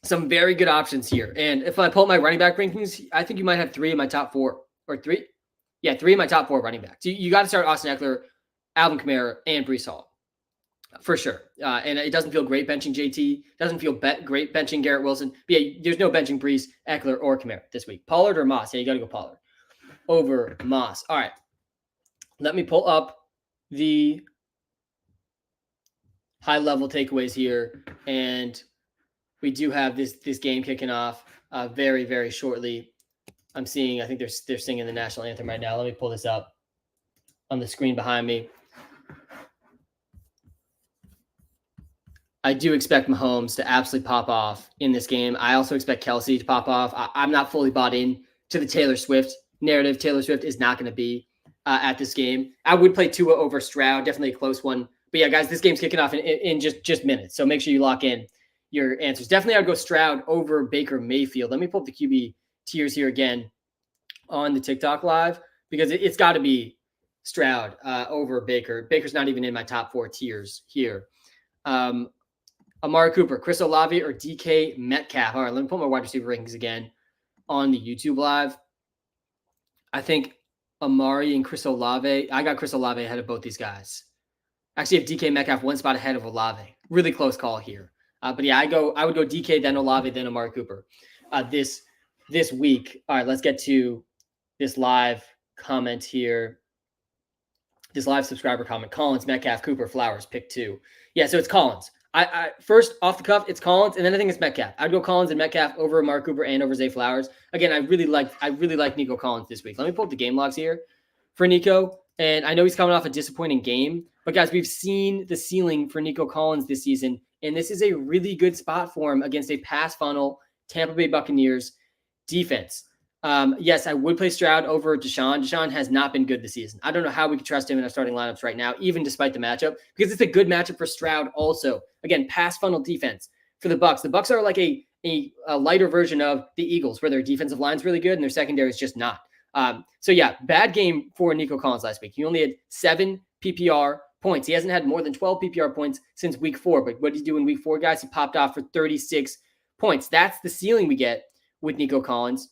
Some very good options here. And if I pull up my running back rankings, I think you might have 3 in my top 4. Or 3? Yeah, 3 in my top 4 running backs. You got to start Austin Eckler, Alvin Kamara, and Brees Hall. For sure. And it doesn't feel great benching JT. Doesn't feel great benching Garrett Wilson. But yeah, there's no benching Brees, Eckler, or Kamara this week. Pollard or Moss? Yeah, you got to go Pollard over Moss. All right. Let me pull up the high-level takeaways here. And we do have this game kicking off very, very shortly. I'm seeing, I think they're singing the national anthem right now. Let me pull this up on the screen behind me. I do expect Mahomes to absolutely pop off in this game. I also expect Kelsey to pop off. I'm not fully bought in to the Taylor Swift narrative. Taylor Swift is not going to be at this game. I would play Tua over Stroud, definitely a close one. But yeah, guys, this game's kicking off in just minutes. So make sure you lock in your answers. Definitely I'd go Stroud over Baker Mayfield. Let me pull up the QB tiers here again on the TikTok live, because it's got to be Stroud over Baker. Baker's not even in my top 4 tiers here. Amari Cooper, Chris Olave, or DK Metcalf. All right, let me put my wide receiver rankings again on the YouTube live. I think Amari and Chris Olave. I got Chris Olave ahead of both these guys. Actually, have DK Metcalf one spot ahead of Olave. Really close call here. But yeah, I would go DK, then Olave, then Amari Cooper this week. All right, let's get to this live comment here. This live subscriber comment. Collins, Metcalf, Cooper, Flowers, pick 2. Yeah, so it's Collins. I first off the cuff, it's Collins, and then I think it's Metcalf. I'd go Collins and Metcalf over Amari Cooper and over Zay Flowers. Again, I really like Nico Collins this week. Let me pull up the game logs here for Nico. And I know he's coming off a disappointing game, but guys, we've seen the ceiling for Nico Collins this season, and this is a really good spot for him against a pass funnel Tampa Bay Buccaneers defense. Yes, I would play Stroud over Deshaun. Deshaun has not been good this season. I don't know how we could trust him in our starting lineups right now, even despite the matchup, because it's a good matchup for Stroud also. Again, pass funnel defense for the Bucs. The Bucs are like a a lighter version of the Eagles, where their defensive line's really good and their secondary is just not. So yeah, bad game for Nico Collins last week. He only had 7 PPR points. He hasn't had more than 12 PPR points since week 4. But what did he do in week 4, guys? He popped off for 36 points. That's the ceiling we get with Nico Collins.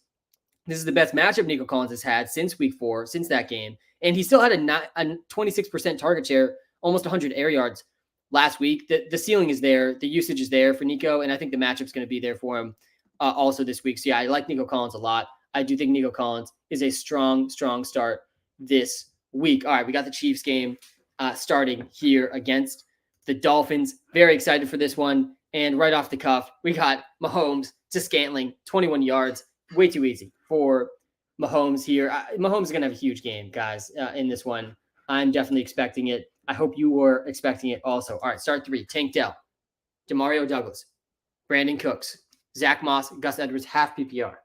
This is the best matchup Nico Collins has had since week 4, since that game. And he still had a 26% target share, almost 100 air yards last week. The ceiling is there. The usage is there for Nico. And I think the matchup's going to be there for him also this week. So yeah, I like Nico Collins a lot. I do think Nico Collins is a strong start this week. All right, we got the Chiefs game starting here against the Dolphins. Very excited for this one. And right off the cuff, we got Mahomes to Scantling, 21 yards. Way too easy for Mahomes here. Mahomes is going to have a huge game, guys, in this one. I'm definitely expecting it. I hope you were expecting it also. All right, start 3. Tank Dell, Demario Douglas, Brandon Cooks, Zach Moss, Gus Edwards, half PPR.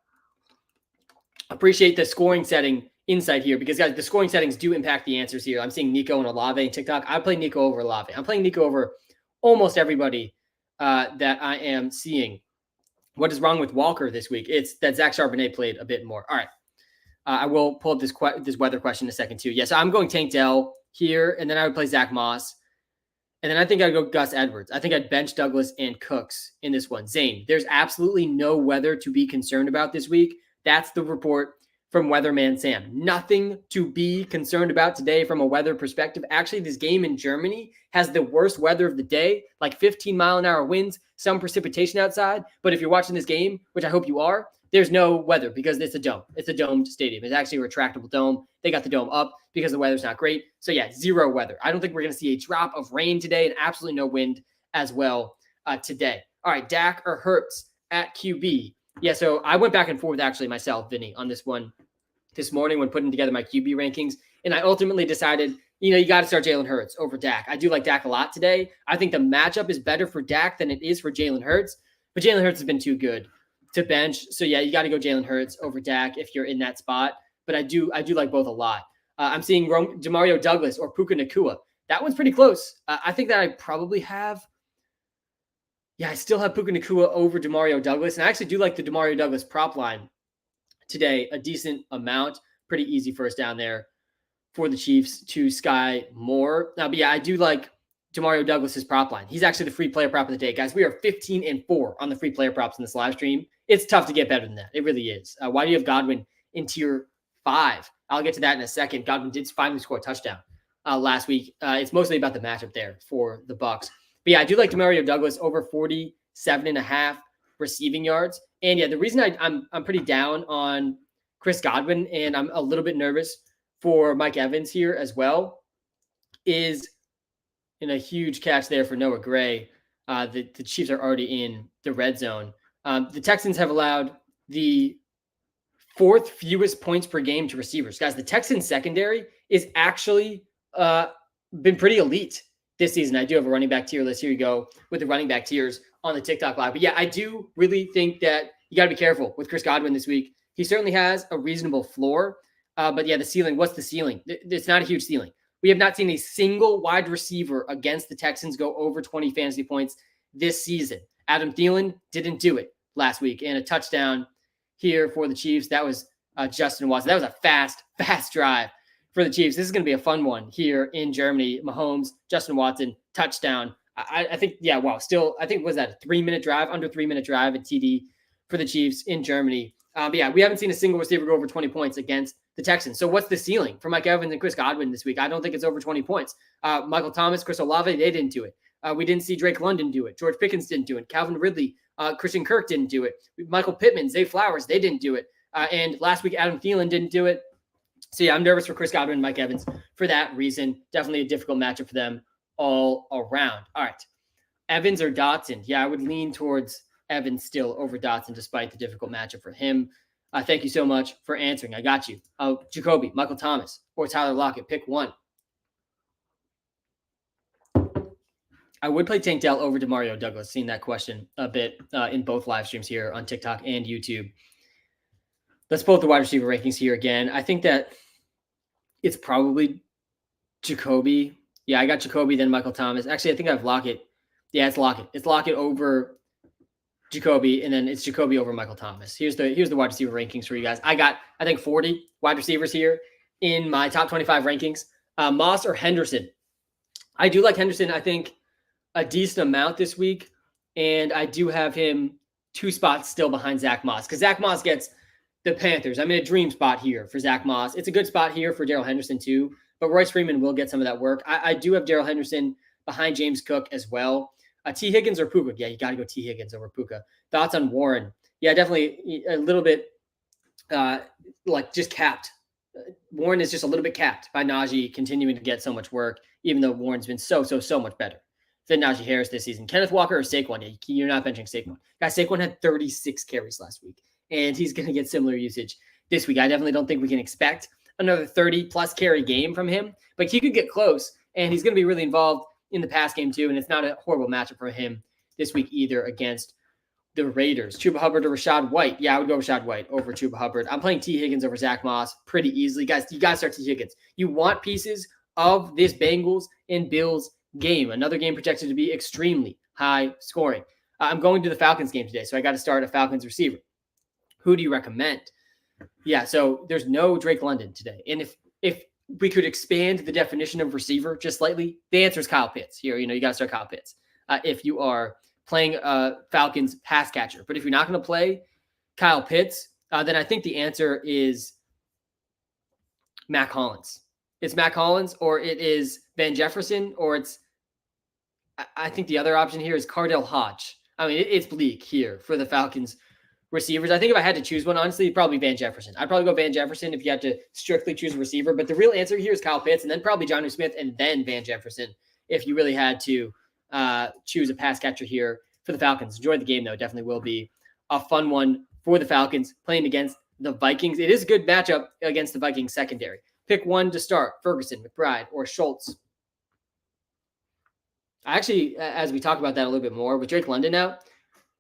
Appreciate the scoring setting insight here because, guys, the scoring settings do impact the answers here. I'm seeing Nico and Olave in TikTok. I play Nico over Olave. I'm playing Nico over almost everybody that I am seeing. What is wrong with Walker this week? It's that Zach Charbonnet played a bit more. All right. I will pull up this weather question in a second, too. Yes, I'm going Tank Dell here, and then I would play Zach Moss. And then I think I'd go Gus Edwards. I think I'd bench Douglas and Cooks in this one. Zane, there's absolutely no weather to be concerned about this week. That's the report from Weatherman Sam. Nothing to be concerned about today from a weather perspective. Actually, this game in Germany has the worst weather of the day, like 15-mile-an-hour winds, some precipitation outside. But if you're watching this game, which I hope you are, there's no weather because it's a dome. It's a domed stadium. It's actually a retractable dome. They got the dome up because the weather's not great. So yeah, 0 weather. I don't think we're going to see a drop of rain today and absolutely no wind as well today. All right, Dak or Hurts at QB. Yeah, so I went back and forth actually myself, Vinny, on this one this morning when putting together my QB rankings. And I ultimately decided, you got to start Jalen Hurts over Dak. I do like Dak a lot today. I think the matchup is better for Dak than it is for Jalen Hurts. But Jalen Hurts has been too good to bench. So yeah, you got to go Jalen Hurts over Dak if you're in that spot. But I do like both a lot. I'm seeing Demario Douglas or Puka Nacua. That one's pretty close. I think that I probably have. Yeah, I still have Puka Nacua over Demario Douglas. And I actually do like the Demario Douglas prop line today a decent amount. Pretty easy first down there for the Chiefs to Sky Moore. But yeah, I do like Demario Douglas's prop line. He's actually the free player prop of the day. Guys, we are 15-4 on the free player props in this live stream. It's tough to get better than that. It really is. Why do you have Godwin in tier 5? I'll get to that in a second. Godwin did finally score a touchdown last week. It's mostly about the matchup there for the Bucs. But yeah, I do like Demario Douglas over 47.5 receiving yards. And yeah, the reason I'm pretty down on Chris Godwin and I'm a little bit nervous for Mike Evans here as well is in a huge catch there for Noah Gray. The Chiefs are already in the red zone. The Texans have allowed the 4th fewest points per game to receivers. Guys, the Texans secondary is actually been pretty elite this season. I do have a running back tier list. Here you go with the running back tiers on the TikTok live. But yeah, I do really think that you got to be careful with Chris Godwin this week. He certainly has a reasonable floor. But yeah, the ceiling, what's the ceiling? It's not a huge ceiling. We have not seen a single wide receiver against the Texans go over 20 fantasy points this season. Adam Thielen didn't do it last week. And a touchdown here for the Chiefs. That was Justin Watson. That was a fast drive for the Chiefs. This is going to be a fun one here in Germany. Mahomes, Justin Watson, touchdown. I think, yeah, wow. Still, I think, was that a 3-minute drive, under 3-minute drive at TD for the Chiefs in Germany. But yeah, we haven't seen a single receiver go over 20 points against the Texans. So what's the ceiling for Mike Evans and Chris Godwin this week? I don't think it's over 20 points. Michael Thomas, Chris Olave, they didn't do it. We didn't see Drake London do it. George Pickens didn't do it. Calvin Ridley, Christian Kirk didn't do it. Michael Pittman, Zay Flowers, they didn't do it. And last week, Adam Thielen didn't do it. So yeah, I'm nervous for Chris Godwin and Mike Evans for that reason. Definitely a difficult matchup for them all around. All right. Evans or Dotson? Yeah, I would lean towards Evans still over Dotson despite the difficult matchup for him. Thank you so much for answering. I got you. Jacoby, Michael Thomas, or Tyler Lockett. Pick one. I would play Tank Dell over Demario Douglas. Seen that question a bit in both live streams here on TikTok and YouTube. Let's pull up the wide receiver rankings here again. I think that it's probably Jacoby. Yeah, I got Jacoby, then Michael Thomas. Actually, I think I have Lockett. Yeah, it's Lockett. It's Lockett over Jacoby, and then it's Jacoby over Michael Thomas. Here's the wide receiver rankings for you guys. I got, I think, 40 wide receivers here in my top 25 rankings. Moss or Henderson. I do like Henderson, I think, a decent amount this week, and I do have him 2 spots still behind Zach Moss, because Zach Moss gets the Panthers. I'm in a dream spot here for Zach Moss. It's a good spot here for Darrell Henderson too, but Royce Freeman will get some of that work. I do have Darrell Henderson behind James Cook as well. T. Higgins or Puka? Yeah, you got to go T. Higgins over Puka. Thoughts on Warren? Yeah, definitely a little bit like just capped. Warren is just a little bit capped by Najee continuing to get so much work, even though Warren's been so much better than Najee Harris this season. Kenneth Walker or Saquon? Yeah, you're not benching Saquon. Guys, Saquon had 36 carries last week, and he's going to get similar usage this week. I definitely don't think we can expect another 30-plus carry game from him, but he could get close, and he's going to be really involved in the pass game too, and it's not a horrible matchup for him this week either against the Raiders. Chuba Hubbard or Rachaad White? Yeah, I would go Rachaad White over Chuba Hubbard. I'm playing T. Higgins over Zach Moss pretty easily. Guys, you got to start T. Higgins. You want pieces of this Bengals and Bills game. Another game projected to be extremely high scoring. I'm going to the Falcons game today, so I got to start a Falcons receiver. Who do you recommend? Yeah, so there's no Drake London today. And if we could expand the definition of receiver just slightly, the answer is Kyle Pitts. Here, you got to start Kyle Pitts. If you are playing Falcons pass catcher. But if you're not going to play Kyle Pitts, then I think the answer is Mac Hollins. It's Mac Hollins, or it is Van Jefferson, or it's, I think the other option here is Cardell Hodge. I mean, it's bleak here for the Falcons receivers. I think if I had to choose one, honestly, probably Van Jefferson. I'd probably go Van Jefferson if you had to strictly choose a receiver. But the real answer here is Kyle Pitts, and then probably Jonnu Smith, and then Van Jefferson if you really had to choose a pass catcher here for the Falcons. Enjoy the game, though. Definitely will be a fun one for the Falcons playing against the Vikings. It is a good matchup against the Vikings secondary. Pick one to start: Ferguson, McBride, or Schultz. Actually, as we talk about that a little bit more, with Drake London out,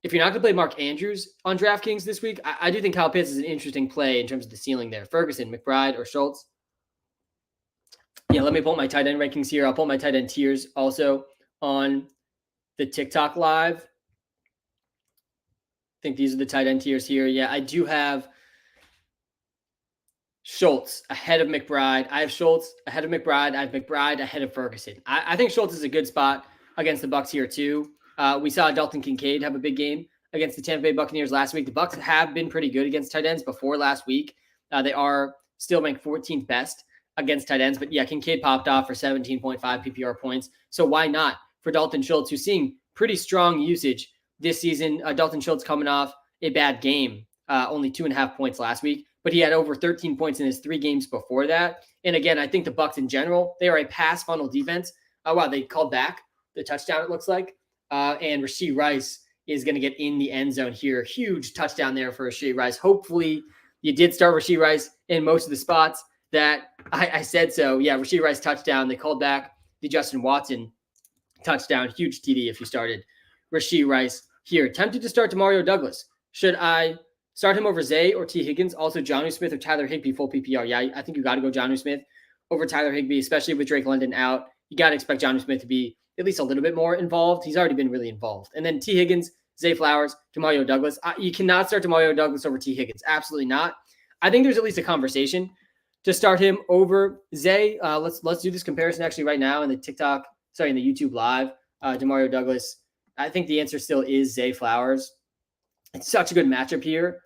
if you're not going to play Mark Andrews on DraftKings this week, I do think Kyle Pitts is an interesting play in terms of the ceiling there. Ferguson, McBride, or Schultz. Yeah, let me pull my tight end rankings here. I'll pull my tight end tiers also on the TikTok live. I think these are the tight end tiers here. Yeah, I do have Schultz ahead of McBride. I have Schultz ahead of McBride. I have McBride ahead of Ferguson. I think Schultz is a good spot against the Bucs here too. We saw Dalton Kincaid have a big game against the Tampa Bay Buccaneers last week. The Bucs have been pretty good against tight ends before last week. They are still ranked 14th best against tight ends. But yeah, Kincaid popped off for 17.5 PPR points. So why not for Dalton Schultz, who's seeing pretty strong usage this season? Dalton Schultz coming off a bad game, only 2.5 points last week, but he had over 13 points in his 3 games before that. And again, I think the Bucs in general, they are a pass funnel defense. Wow, they called back the touchdown, it looks like. And Rashee Rice is going to get in the end zone here. Huge touchdown there for Rashee Rice. Hopefully you did start Rashee Rice in most of the spots that I said so. Yeah, Rashee Rice touchdown. They called back the Justin Watson touchdown. Huge TD if you started Rashee Rice here. Tempted to start Demario Douglas. Should I start him over Zay or T. Higgins? Also, Jonnu Smith or Tyler Higbee full PPR. Yeah, I think you got to go Jonnu Smith over Tyler Higbee, especially with Drake London out. You got to expect Jonnu Smith to be at least a little bit more involved. He's already been really involved. And then T. Higgins, Zay Flowers, Demario Douglas. You cannot start Demario Douglas over T. Higgins. Absolutely not. I think there's at least a conversation to start him over Zay. Let's do this comparison actually right now in the YouTube live. Demario Douglas. I think the answer still is Zay Flowers. It's such a good matchup here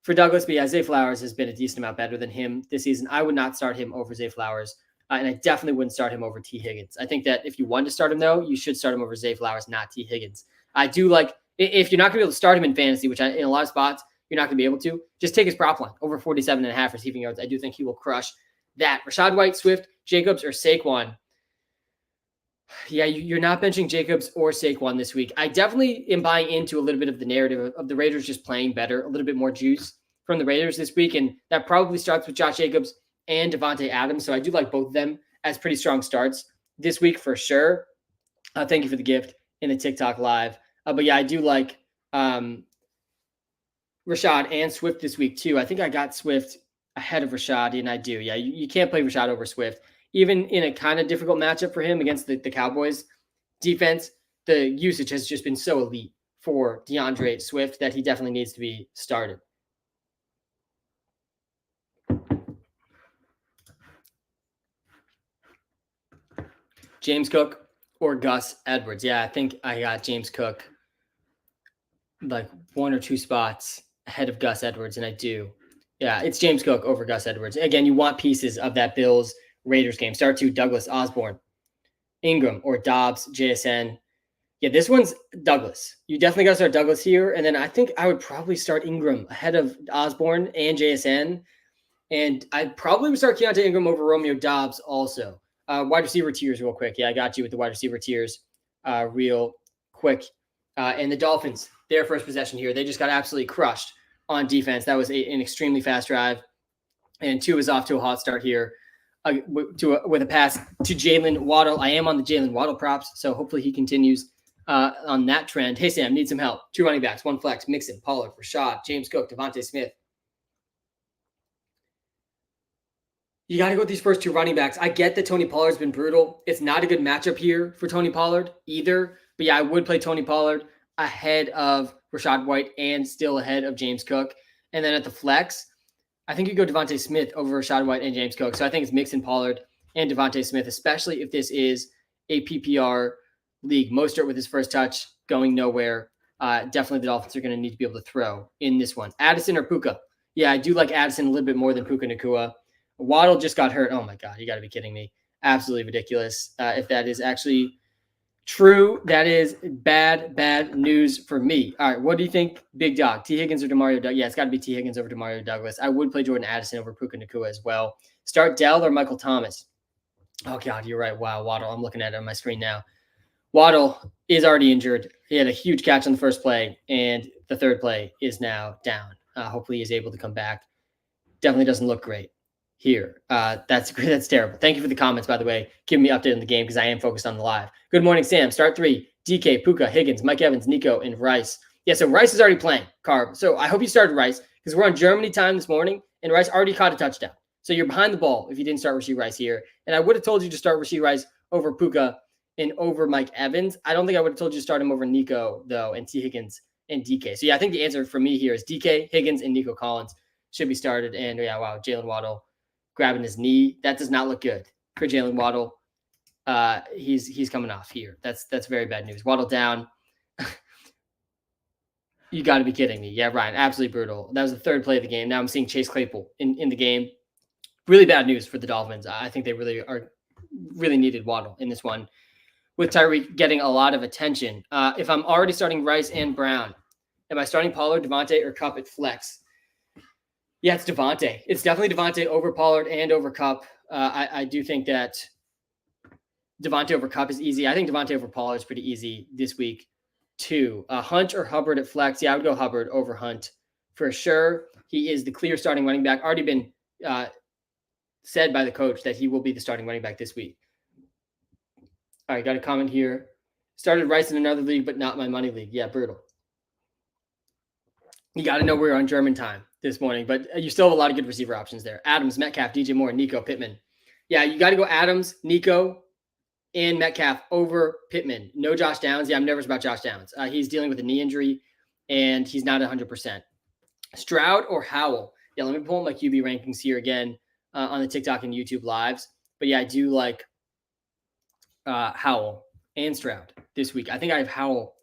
for Douglas, but yeah, Zay Flowers has been a decent amount better than him this season. I would not start him over Zay Flowers, and I definitely wouldn't start him over T. Higgins. I think that if you want to start him, though, you should start him over Zay Flowers, not T. Higgins. I do like, if you're not going to be able to start him in fantasy, which in a lot of spots you're not going to be able to, just take his prop line over 47.5 receiving yards. I do think he will crush that. Rachaad White, Swift, Jacobs, or Saquon. Yeah, you're not benching Jacobs or Saquon this week. I definitely am buying into a little bit of the narrative of the Raiders just playing better, a little bit more juice from the Raiders this week, and that probably starts with Josh Jacobs and Devontae Adams. So I do like both of them as pretty strong starts this week for sure. Thank you for the gift in the TikTok live. But yeah, I do like Rashad and Swift this week too. I think I got Swift ahead of Rashad, and I do. Yeah, you can't play Rashad over Swift. Even in a kind of difficult matchup for him against the Cowboys defense, the usage has just been so elite for DeAndre Swift that he definitely needs to be started. James Cook or Gus Edwards? Yeah, I think I got James Cook like 1 or 2 spots ahead of Gus Edwards, and I do. Yeah, it's James Cook over Gus Edwards. Again, you want pieces of that Bills Raiders game. Start to Douglas Osborne, Ingram, or Dobbs, JSN. Yeah, this one's Douglas. You definitely got to start Douglas here. And then I think I would probably start Ingram ahead of Osborne and JSN. And I probably would start Keontae Ingram over Romeo Dobbs also. Wide receiver tiers real quick. Yeah, I got you with the wide receiver tiers real quick. And the Dolphins, their first possession here, they just got absolutely crushed on defense. That was an extremely fast drive. And Tua is off to a hot start here with a pass to Jalen Waddle. I am on the Jalen Waddle props, so hopefully he continues on that trend. Hey, Sam, need some help. 2 running backs, 1 flex, Mixon, Pollard, Rashad, James Cook, Devontae Smith. You got to go with these first 2 running backs. I get that Tony Pollard's been brutal. It's not a good matchup here for Tony Pollard either. But yeah, I would play Tony Pollard ahead of Rashad White and still ahead of James Cook. And then at the flex, I think you go Devontae Smith over Rashad White and James Cook. So I think it's Mixon, Pollard, and Devontae Smith, especially if this is a PPR league. Mostert with his first touch going nowhere. Definitely the Dolphins are going to need to be able to throw in this one. Addison or Puka? Yeah, I do like Addison a little bit more than Puka Nacua. Waddle just got hurt. Oh my God, you got to be kidding me. Absolutely ridiculous. If that is actually true, that is bad news for me. All right, what do you think, Big Dog? T. Higgins or Demario Douglas? Yeah, it's got to be T. Higgins over Demario Douglas. I would play Jordan Addison over Puka Nacua as well. Start Dell or Michael Thomas? Oh God, you're right. Wow, Waddle. I'm looking at it on my screen now. Waddle is already injured. He had a huge catch on the first play, and the third play is now down. Hopefully he's able to come back. Definitely doesn't look great here. That's great. That's terrible. Thank you for the comments, by the way. Giving me an update on the game because I am focused on the live. Good morning, Sam. Start 3. DK, Puka, Higgins, Mike Evans, Nico, and Rice. Yeah, so Rice is already playing, Carb. So I hope you started Rice because we're on Germany time this morning, and Rice already caught a touchdown. So you're behind the ball if you didn't start Rashee Rice here. And I would have told you to start Rashee Rice over Puka and over Mike Evans. I don't think I would have told you to start him over Nico, though, and T. Higgins and DK. So yeah, I think the answer for me here is DK, Higgins, and Nico Collins should be started. And yeah, wow, Jalen Waddle grabbing his knee. That does not look good for Jalen Waddle. He's coming off here. That's very bad news. Waddle down. You got to be kidding me. Yeah, Ryan, absolutely brutal. That was the 3rd play of the game. Now I'm seeing Chase Claypool in the game. Really bad news for the Dolphins. I think they really needed Waddle in this one with Tyreek getting a lot of attention. If I'm already starting Rice and Brown, am I starting Pollard, Devontae, or Kupp at flex? Yeah, it's Devontae. It's definitely Devontae over Pollard and over Kupp. I do think that Devontae over Kupp is easy. I think Devontae over Pollard is pretty easy this week too. Hunt or Hubbard at flex? Yeah, I would go Hubbard over Hunt for sure. He is the clear starting running back. Already been said by the coach that he will be the starting running back this week. All right, got a comment here. Started Rice in another league, but not my money league. Yeah, brutal. You got to know we're on German time this morning, but you still have a lot of good receiver options there. Adams, Metcalf, DJ Moore, Nico, Pittman. Yeah, you got to go Adams, Nico, and Metcalf over Pittman. No Josh Downs. Yeah, I'm nervous about Josh Downs. He's dealing with a knee injury, and he's not 100%. Stroud or Howell? Yeah, let me pull up my QB rankings here again on the TikTok and YouTube lives. But yeah, I do like Howell and Stroud this week. I think I have Howell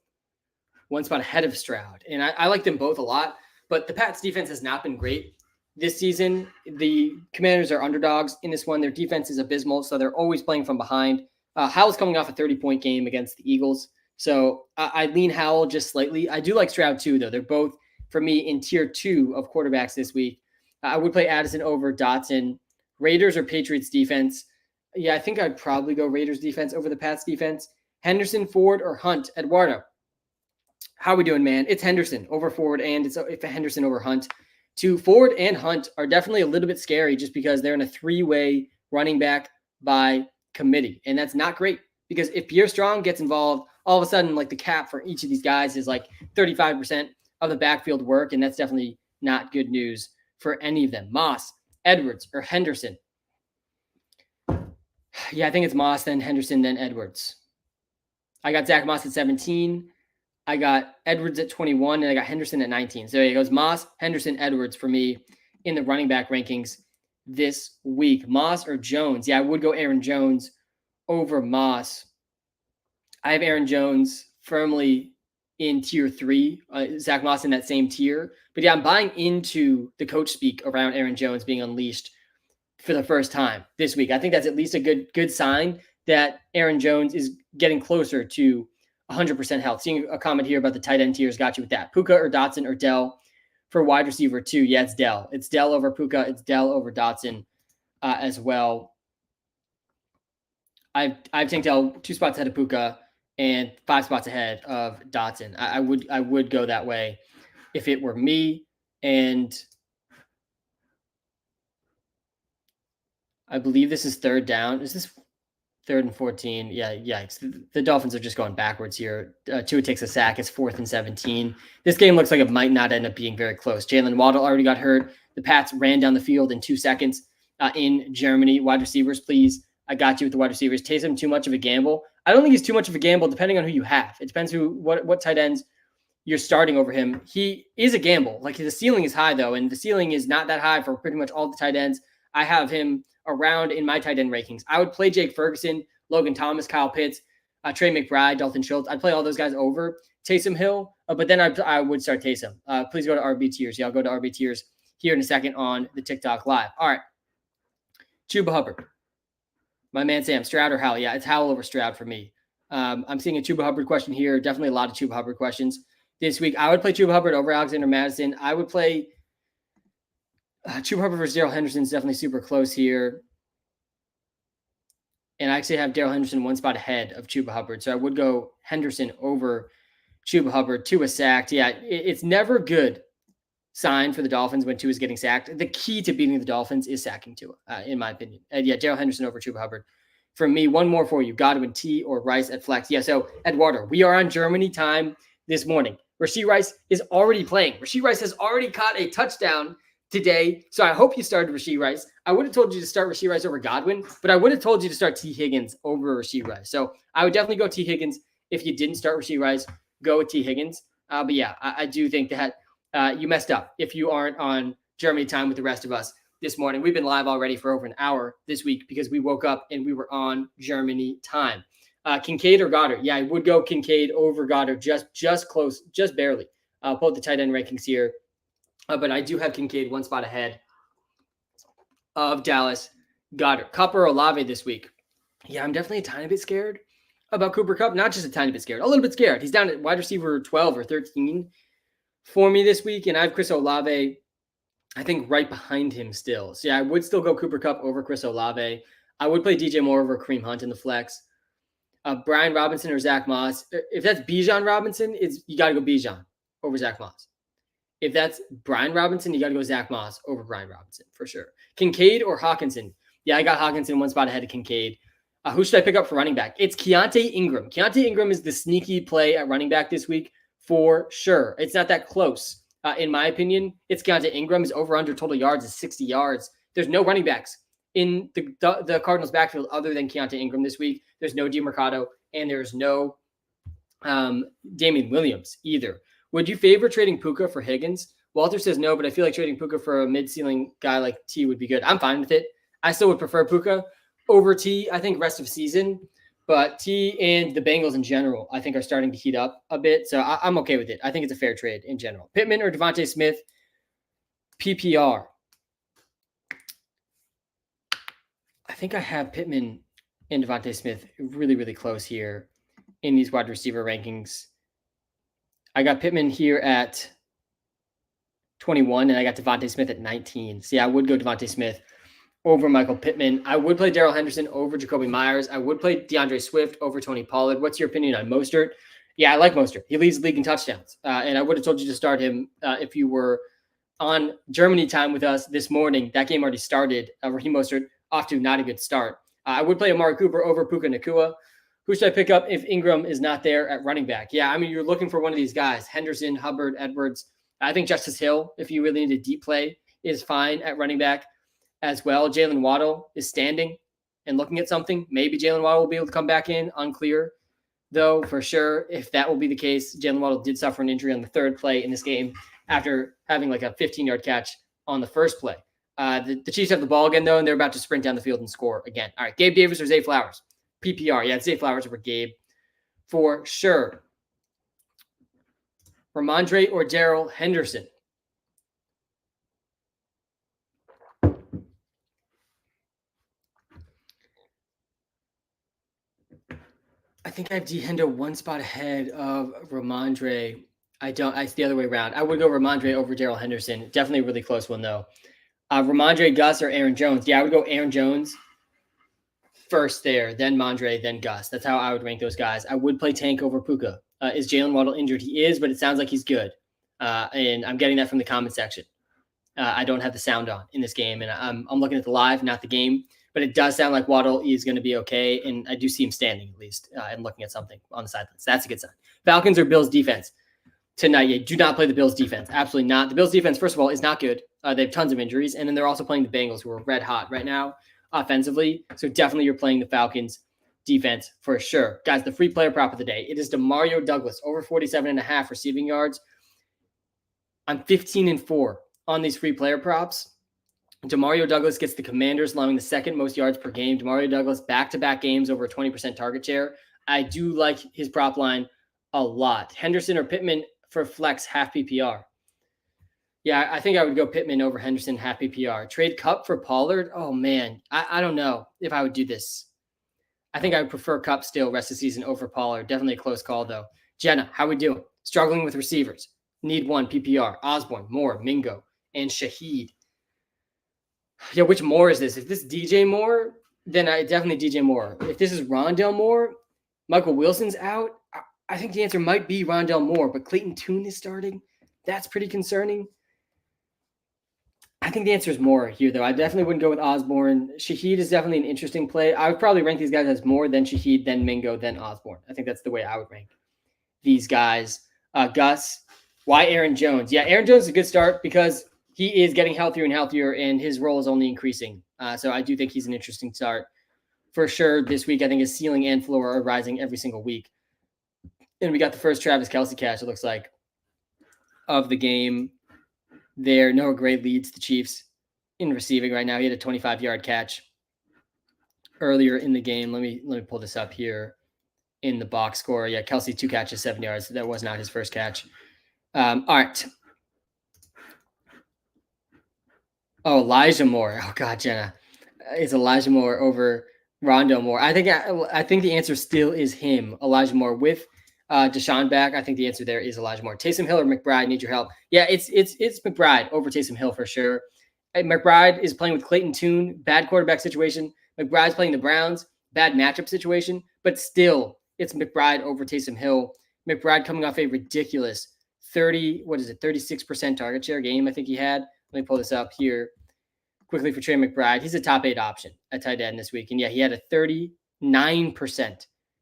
1 spot ahead of Stroud, and I like them both a lot. But the Pats defense has not been great this season. The Commanders are underdogs in this one. Their defense is abysmal, so they're always playing from behind. Howell's coming off a 30-point game against the Eagles, so I lean Howell just slightly. I do like Stroud too, though. They're both, for me, in tier 2 of quarterbacks this week. I would play Addison over Dotson. Raiders or Patriots defense? Yeah, I think I'd probably go Raiders defense over the Pats defense. Henderson, Ford, or Hunt? Eduardo, how we doing, man? It's Henderson over Ford, and it's Henderson over Hunt. Ford and Hunt are definitely a little bit scary just because they're in a 3-way running back by committee, and that's not great because if Pierre Strong gets involved, all of a sudden, like the cap for each of these guys is like 35% of the backfield work, and that's definitely not good news for any of them. Moss, Edwards, or Henderson? Yeah, I think it's Moss, then Henderson, then Edwards. I got Zach Moss at 17. I got Edwards at 21, and I got Henderson at 19. So there it goes. Moss, Henderson, Edwards for me in the running back rankings this week. Moss or Jones? Yeah, I would go Aaron Jones over Moss. I have Aaron Jones firmly in tier 3. Zach Moss in that same tier. But yeah, I'm buying into the coach speak around Aaron Jones being unleashed for the first time this week. I think that's at least a good sign that Aaron Jones is getting closer to 100% health. Seeing a comment here about the tight end tiers got you with that. Puka or Dotson or Dell for wide receiver 2. Yeah, it's Dell. It's Dell over Puka. It's Dell over Dotson as well. I've taken Dell 2 spots ahead of Puka and 5 spots ahead of Dotson. I would go that way if it were me. And I believe this is third down. Is this 3rd and 14? Yeah, yikes. The Dolphins are just going backwards here. Tua takes a sack. It's 4th and 17. This game looks like it might not end up being very close. Jalen Waddle already got hurt. The Pats ran down the field in 2 seconds in Germany. Wide receivers, please. I got you with the wide receivers. Taysom, too much of a gamble. I don't think he's too much of a gamble depending on who you have. It depends what tight ends you're starting over him. He is a gamble. Like, the ceiling is high, though, and the ceiling is not that high for pretty much all the tight ends. I have him around in my tight end rankings. I would play Jake Ferguson, Logan Thomas, Kyle Pitts, Trey McBride, Dalton Schultz. I'd play all those guys over Taysom Hill, but then I would start Taysom. Please go to RB tiers. Yeah, I'll go to RB tiers here in a second on the TikTok live. All right. Chuba Hubbard. My man Sam, Stroud or Howell? Yeah, it's Howell over Stroud for me. I'm seeing a Chuba Hubbard question here. Definitely a lot of Chuba Hubbard questions this week. I would play Chuba Hubbard over Alexander Madison. I would play Chuba Hubbard versus Darrell Henderson is definitely super close here. And I actually have Darrell Henderson 1 spot ahead of Chuba Hubbard. So I would go Henderson over Chuba Hubbard. Tua sacked. Yeah, it's never good sign for the Dolphins when Tua is getting sacked. The key to beating the Dolphins is sacking Tua, in my opinion. Yeah, Darrell Henderson over Chuba Hubbard. From me, one more for you. Godwin, T, or Rice at flex. Yeah, so Eduardo, we are on Germany time this morning. Rashee Rice is already playing. Rashee Rice has already caught a touchdown today. So I hope you started Rashee Rice. I would have told you to start Rashee Rice over Godwin, but I would have told you to start T. Higgins over Rashee Rice. So I would definitely go T. Higgins. If you didn't start Rashee Rice, go with T. Higgins. But yeah, I do think that you messed up if you aren't on Germany time with the rest of us this morning. We've been live already for over an hour this week because we woke up and we were on Germany time. Kincaid or Goddard? Yeah, I would go Kincaid over Goddard, just close, just barely. I'll pull up the tight end rankings here. But I do have Kincaid 1 spot ahead of Dallas Goddard. Kupp or Olave this week? Yeah, I'm definitely a tiny bit scared about Cooper Kupp. Not just a tiny bit scared, a little bit scared. He's down at wide receiver 12 or 13 for me this week, and I have Chris Olave, I think, right behind him still. So yeah, I would still go Cooper Kupp over Chris Olave. I would play DJ Moore over Kareem Hunt in the flex. Brian Robinson or Zach Moss. If that's Bijan Robinson, you got to go Bijan over Zach Moss. If that's Brian Robinson, you got to go Zach Moss over Brian Robinson for sure. Kincaid or Hawkinson? Yeah, I got Hawkinson 1 spot ahead of Kincaid. Who should I pick up for running back? It's Keontae Ingram. Keontae Ingram is the sneaky play at running back this week for sure. It's not that close. In my opinion, it's Keontae Ingram. His over-under total yards is 60 yards. There's no running backs in the Cardinals backfield other than Keontae Ingram this week. There's no DeMarcado, and there's no Damian Williams either. Would you favor trading Puka for Higgins? Walter says no, but I feel like trading Puka for a mid-ceiling guy like T would be good. I'm fine with it. I still would prefer Puka over T, I think, rest of season. But T and the Bengals in general, I think, are starting to heat up a bit. So I'm okay with it. I think it's a fair trade in general. Pittman or Devontae Smith? PPR. I think I have Pittman and Devontae Smith really, really close here in these wide receiver rankings. I got Pittman here at 21, and I got Devontae Smith at 19. So yeah, I would go Devontae Smith over Michael Pittman. I would play Darrell Henderson over Jacoby Myers. I would play DeAndre Swift over Tony Pollard. What's your opinion on Mostert? Yeah, I like Mostert. He leads the league in touchdowns. And I would have told you to start him if you were on Germany time with us this morning. That game already started. Raheem Mostert off to not a good start. I would play Amari Cooper over Puka Nacua. Who should I pick up if Ingram is not there at running back? Yeah, I mean, you're looking for one of these guys. Henderson, Hubbard, Edwards. I think Justice Hill, if you really need a deep play, is fine at running back as well. Jalen Waddle is standing and looking at something. Maybe Jalen Waddle will be able to come back in. Unclear. though, for sure. If that will be the case, Jalen Waddle did suffer an injury on the third play in this game after having like a 15-yard catch on the first play. The Chiefs have the ball again, though, and they're about to sprint down the field and score again. All right, Gabe Davis or Zay Flowers? PPR. Yeah, it's Zay Flowers over Gabe for sure. Ramondre or Darrell Henderson? I think I have D Hendo one spot ahead of Ramondre. It's the other way around. I would go Ramondre over Darrell Henderson. Definitely a really close one, though. Ramondre, Gus, or Aaron Jones? Yeah, I would go Aaron Jones first there, then Mondre, then Gus. That's how I would rank those guys. I would play Tank over Puka. Is Jalen Waddle injured? He is, but it sounds like he's good. And I'm getting that from the comment section. I don't have the sound on in this game, and I'm looking at the live, not the game. But it does sound like Waddle is going to be okay, and I do see him standing at least and looking at something on the sidelines. That's a good sign. Falcons or Bills defense tonight? You do not play the Bills defense. Absolutely not. The Bills defense, first of all, is not good. They have tons of injuries, and then they're also playing the Bengals, who are red hot right now offensively. So definitely you're playing the Falcons defense for sure. Guys, the free player prop of the day, it is Demario Douglas over 47.5 receiving yards. I'm 15-4 on these free player props. Demario Douglas gets the Commanders, allowing the second most yards per game. Demario Douglas, back-to-back games, over a 20% target share. I do like his prop line a lot. Henderson or Pittman for flex half PPR? Yeah, I think I would go Pittman over Henderson half PPR. Trade Cup for Pollard? Oh, man. I don't know if I would do this. I think I would prefer Cup still rest of the season over Pollard. Definitely a close call, though. Jenna, how we doing? Struggling with receivers. Need one PPR. Osborne, Moore, Mingo, and Shaheed. Yeah, which Moore is this? If this is DJ Moore, then I definitely DJ Moore. If this is Rondell Moore, Michael Wilson's out, I think the answer might be Rondell Moore, but Clayton Tune is starting. That's pretty concerning. I think the answer is Moore here, though. I definitely wouldn't go with Osborne. Shaheed is definitely an interesting play. I would probably rank these guys as Moore, then Shaheed, then Mingo, then Osborne. I think that's the way I would rank these guys. Gus, why Aaron Jones? Yeah, Aaron Jones is a good start because he is getting healthier and healthier, and his role is only increasing. So I do think he's an interesting start for sure this week. I think his ceiling and floor are rising every single week. And we got the first Travis Kelce catch, it looks like, of the game there. Noah Gray leads the Chiefs in receiving right now. He had a 25-yard catch earlier in the game. Let me pull this up here in the box score. Yeah, Kelce, 2 catches, 7 yards. That was not his first catch. All right. Oh, Elijah Moore. Oh, God, Jenna. It's Elijah Moore over Rondo Moore. I think the answer still is him, Elijah Moore. With Deshaun back, I think the answer there is Elijah Moore. Taysom Hill or McBride, need your help. Yeah, it's McBride over Taysom Hill for sure. McBride is playing with Clayton Tune, bad quarterback situation. McBride's playing the Browns, bad matchup situation. But still, it's McBride over Taysom Hill. McBride coming off a ridiculous 36% target share game I think he had. Let me pull this up here quickly for Trey McBride. He's a top 8 option at tight end this week. And yeah, he had a 39%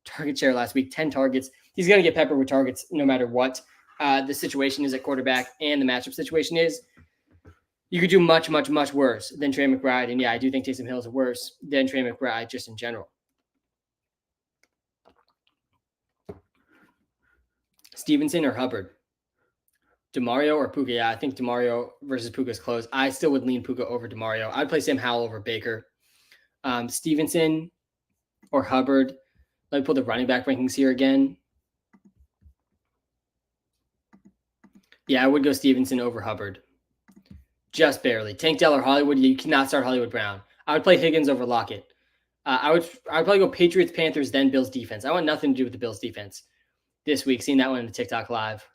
target share last week, 10 targets. He's going to get peppered with targets no matter what the situation is at quarterback and the matchup situation is. You could do much, much, much worse than Trey McBride. And yeah, I do think Taysom Hill is worse than Trey McBride just in general. Stevenson or Hubbard? DeMario or Puka? Yeah, I think DeMario versus Puka is close. I still would lean Puka over DeMario. I'd play Sam Howell over Baker. Stevenson or Hubbard. Let me pull the running back rankings here again. Yeah, I would go Stevenson over Hubbard. Just barely. Tank Dell or Hollywood. You cannot start Hollywood Brown. I would play Higgins over Lockett. I would probably go Patriots, Panthers, then Bills defense. I want nothing to do with the Bills defense this week. Seeing that one in the TikTok live.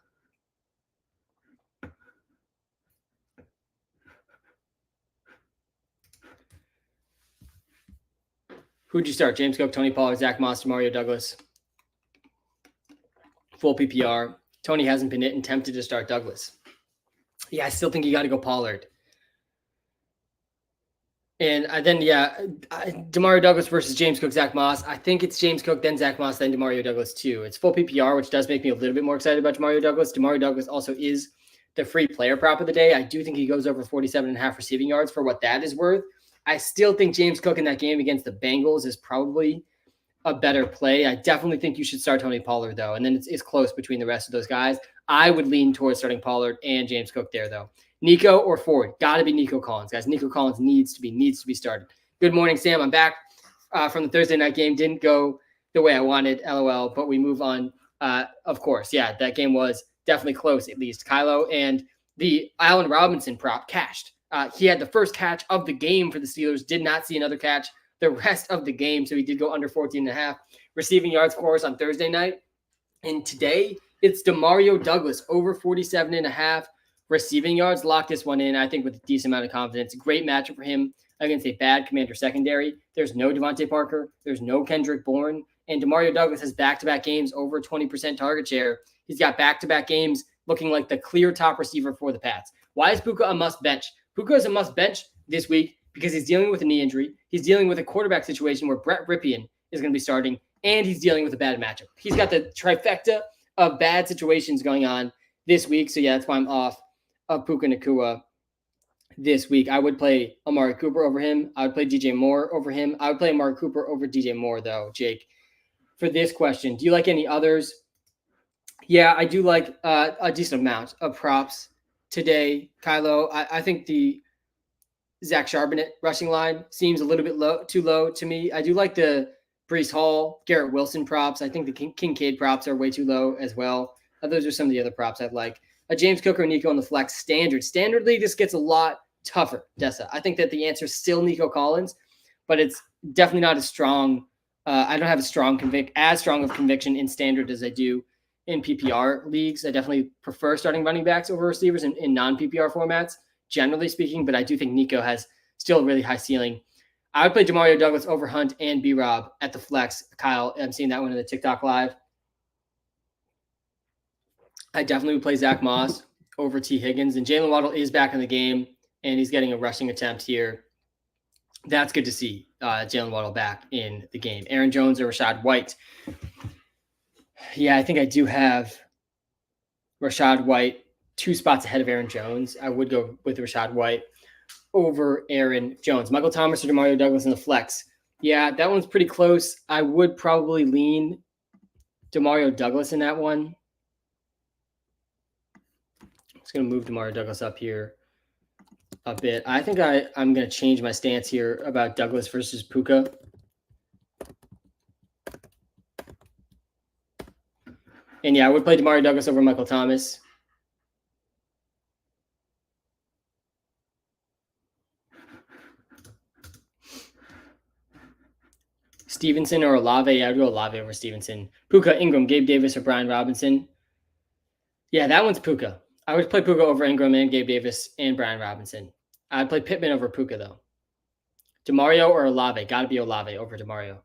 Who'd you start? James Cook, Tony Pollard, Zach Moss, Mario Douglas. Full PPR. Tony hasn't been tempted to start Douglas. Yeah, I still think you got to go Pollard. And then, Demario Douglas versus James Cook, Zach Moss. I think it's James Cook, then Zach Moss, then Demario Douglas too. It's full PPR, which does make me a little bit more excited about Demario Douglas. Demario Douglas also is the free player prop of the day. I do think he goes over 47.5 receiving yards for what that is worth. I still think James Cook in that game against the Bengals is probably a better play. I definitely think you should start Tony Pollard, though, and then it's close between the rest of those guys. I would lean towards starting Pollard and James Cook there, though. Nico or Ford? Got to be Nico Collins, guys. Nico Collins needs to be started. Good morning, Sam. I'm back from the Thursday night game. Didn't go the way I wanted, LOL, but we move on. Of course, yeah, that game was definitely close, at least. Kylo and the Allen Robinson prop cashed. He had the first catch of the game for the Steelers, did not see another catch the rest of the game, so he did go under 14.5 receiving yards for us on Thursday night. And today, it's Demario Douglas, over 47.5 receiving yards. Lock this one in, I think, with a decent amount of confidence. Great matchup for him against a bad Commander secondary. There's no Devontae Parker. There's no Kendrick Bourne. And Demario Douglas has back-to-back games over 20% target share. He's got back-to-back games looking like the clear top receiver for the Pats. Why is Puka a must bench? Puka is a must bench this week because he's dealing with a knee injury. He's dealing with a quarterback situation where Brett Ripien is going to be starting, and he's dealing with a bad matchup. He's got the trifecta of bad situations going on this week. So, yeah, that's why I'm off of Puka Nacua this week. I would play Amari Cooper over him. I would play DJ Moore over him. I would play Amari Cooper over DJ Moore, though, Jake. For this question, do you like any others? Yeah, I do like a decent amount of props today, Kylo. I think the Zach Charbonnet rushing line seems a little bit too low to me. I do like the Breece Hall, Garrett Wilson props. I think the Kincaid props are way too low as well. Those are some of the other props I'd like. James Cook or Nico on the flex standard. Standard league just gets a lot tougher, Dessa. I think that the answer is still Nico Collins, but it's definitely not as strong. I don't have as strong of conviction in standard as I do in PPR leagues. I definitely prefer starting running backs over receivers in non-PPR formats, generally speaking, but I do think Nico has still a really high ceiling. I would play Demario Douglas over Hunt and B-Rob at the flex. Kyle, I'm seeing that one in the TikTok live. I definitely would play Zach Moss over T. Higgins, and Jalen Waddle is back in the game, and he's getting a rushing attempt here. That's good to see Jalen Waddle back in the game. Aaron Jones or Rachaad White. Yeah, I think I do have Rachaad White 2 spots ahead of Aaron Jones. I would go with Rachaad White over Aaron Jones. Michael Thomas or Demario Douglas in the flex. Yeah, that one's pretty close. I would probably lean Demario Douglas in that one. I'm just going to move Demario Douglas up here a bit. I think I'm going to change my stance here about Douglas versus Puka. And yeah, I would play Demario Douglas over Michael Thomas. Stevenson or Olave. Yeah, I would go Olave over Stevenson. Puka, Ingram, Gabe Davis, or Brian Robinson. Yeah, that one's Puka. I would play Puka over Ingram and Gabe Davis and Brian Robinson. I'd play Pittman over Puka, though. DeMario or Olave. Got to be Olave over DeMario.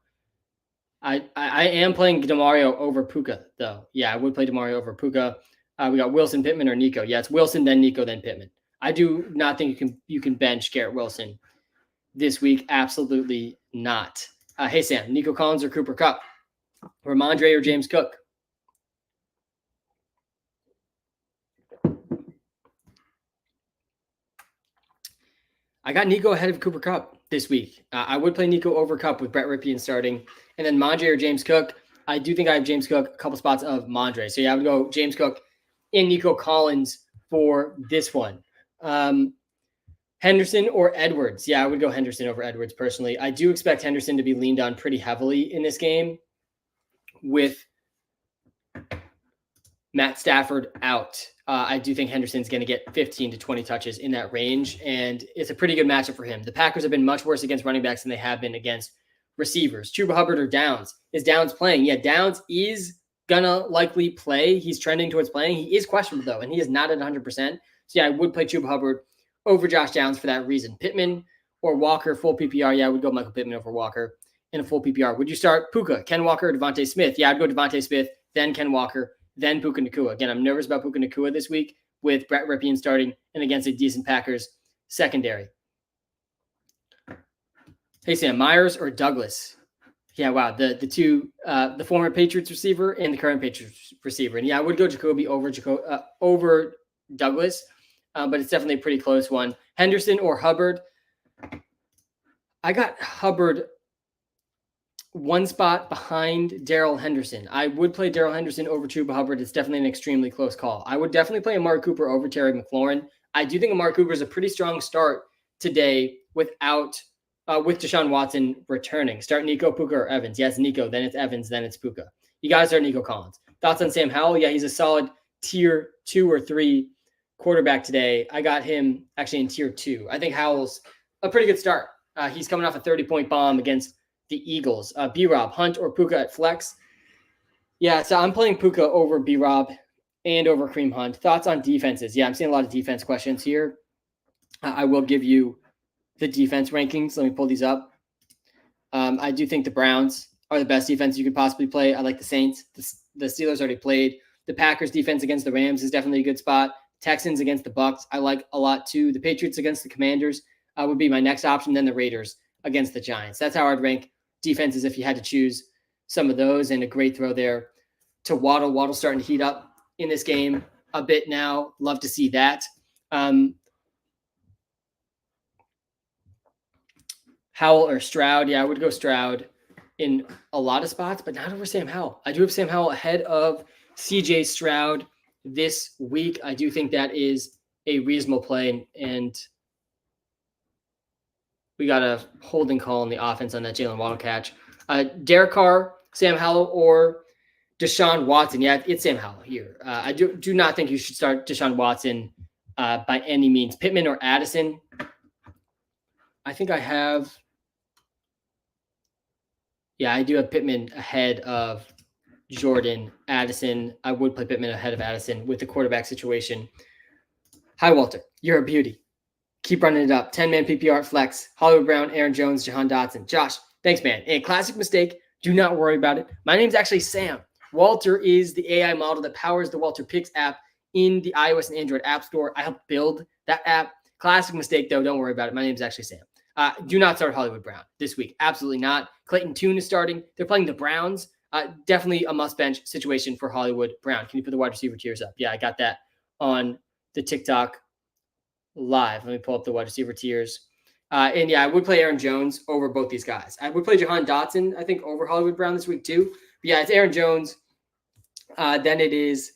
I am playing DeMario over Puka, though. Yeah, I would play DeMario over Puka. We got Wilson, Pittman, or Nico. Yeah, it's Wilson, then Nico, then Pittman. I do not think you can bench Garrett Wilson this week. Absolutely not. Hey, Sam, Nico Collins or Cooper Kupp? Ramondre or James Cook? I got Nico ahead of Cooper Kupp this week. I would play Nico over Kupp with Brett Ripien starting. And then Mondre or James Cook. I do think I have James Cook, a couple spots of Mondre. So, yeah, I would go James Cook and Nico Collins for this one. Henderson or Edwards? Yeah, I would go Henderson over Edwards personally. I do expect Henderson to be leaned on pretty heavily in this game with Matt Stafford out. I do think Henderson's going to get 15 to 20 touches in that range, and it's a pretty good matchup for him. The Packers have been much worse against running backs than they have been against receivers. Chuba Hubbard or Downs? Is Downs playing? Yeah, Downs is going to likely play. He's trending towards playing. He is questionable, though, and he is not at 100%. So, yeah, I would play Chuba Hubbard over Josh Downs for that reason. Pittman or Walker, full PPR. Yeah, I would go Michael Pittman over Walker in a full PPR. Would you start Puka, Ken Walker, or Devontae Smith? Yeah, I'd go Devontae Smith, then Ken Walker, then Puka Nacua. Again, I'm nervous about Puka Nacua this week with Brett Ripien starting and against a decent Packers secondary. Hey, Sam, Myers or Douglas? Yeah, wow, the two, the former Patriots receiver and the current Patriots receiver. And yeah, I would go Jacoby over Douglas, but it's definitely a pretty close one. Henderson or Hubbard? I got Hubbard one spot behind Darrell Henderson. I would play Darrell Henderson over Chuba Hubbard. It's definitely an extremely close call. I would definitely play Amari Cooper over Terry McLaurin. I do think Amari Cooper is a pretty strong start today with Deshaun Watson returning. Start Nico, Puka, or Evans. Yes, Nico, then it's Evans, then it's Puka. You guys are Nico Collins. Thoughts on Sam Howell? Yeah, he's a solid tier 2 or 3 quarterback today. I got him actually in tier 2. I think Howell's a pretty good start. He's coming off a 30-point bomb against the Eagles. B-Rob, Hunt, or Puka at flex? Yeah, so I'm playing Puka over B-Rob and over Kareem Hunt. Thoughts on defenses? Yeah, I'm seeing a lot of defense questions here. I will give you the defense rankings. Let me pull these up. I do think the Browns are the best defense you could possibly play. I like the Saints. The Steelers already played. The Packers defense against the Rams is definitely a good spot. Texans against the Bucks, I like a lot too. The Patriots against the Commanders would be my next option. Then the Raiders against the Giants. That's how I'd rank defenses if you had to choose some of those. And a great throw there to Waddle. Waddle starting to heat up in this game a bit now. Love to see that. Howell or Stroud. Yeah, I would go Stroud in a lot of spots, but not over Sam Howell. I do have Sam Howell ahead of CJ Stroud this week. I do think that is a reasonable play, and we got a holding call on the offense on that Jalen Waddle catch. Derek Carr, Sam Howell, or Deshaun Watson. Yeah, it's Sam Howell here. I do not think you should start Deshaun Watson by any means. Pittman or Addison. I think I have. Yeah, I do have Pittman ahead of Jordan. Addison. I would play Pittman ahead of Addison with the quarterback situation. Hi, Walter. You're a beauty. Keep running it up. 10-man PPR flex. Hollywood Brown, Aaron Jones, Jahan Dotson. Josh, thanks, man. A classic mistake. Do not worry about it. My name's actually Sam. Walter is the AI model that powers the Walter Picks app in the iOS and Android app store. I helped build that app. Classic mistake, though. Don't worry about it. My name's actually Sam. Do not start Hollywood Brown this week. Absolutely not. Clayton Tune is starting. They're playing the Browns. Definitely a must-bench situation for Hollywood Brown. Can you put the wide receiver tiers up? Yeah, I got that on the TikTok live. Let me pull up the wide receiver tiers. And yeah, I would play Aaron Jones over both these guys. I would play Jahan Dotson, I think, over Hollywood Brown this week too. But yeah, it's Aaron Jones. Then it is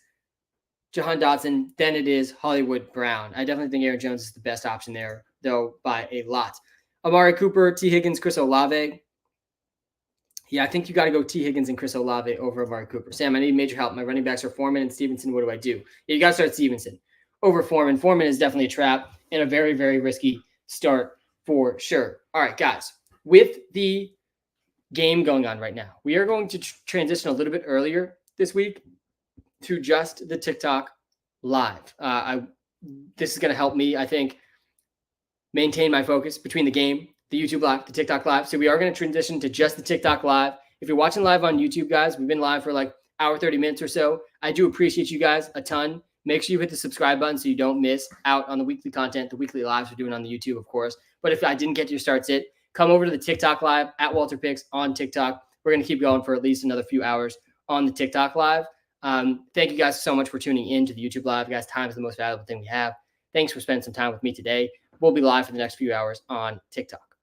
Jahan Dotson. Then it is Hollywood Brown. I definitely think Aaron Jones is the best option there, though, by a lot. Amari Cooper, T. Higgins, Chris Olave. Yeah, I think you got to go T. Higgins and Chris Olave over Amari Cooper. Sam, I need major help. My running backs are Foreman and Stevenson. What do I do? Yeah, you got to start Stevenson over Foreman. Foreman is definitely a trap and a very, very risky start for sure. All right, guys, with the game going on right now, we are going to transition a little bit earlier this week to just the TikTok live. This is going to help me, I think, maintain my focus between the game, the YouTube live, the TikTok live. So we are going to transition to just the TikTok live. If you're watching live on YouTube, guys, we've been live for like hour, 30 minutes or so. I do appreciate you guys a ton. Make sure you hit the subscribe button so you don't miss out on the weekly content, the weekly lives we're doing on the YouTube, of course. But if I didn't get to your start sit, come over to the TikTok live at Walter Picks on TikTok. We're going to keep going for at least another few hours on the TikTok live. Thank you guys so much for tuning in to the YouTube live. Guys, time is the most valuable thing we have. Thanks for spending some time with me today. We'll be live for the next few hours on TikTok.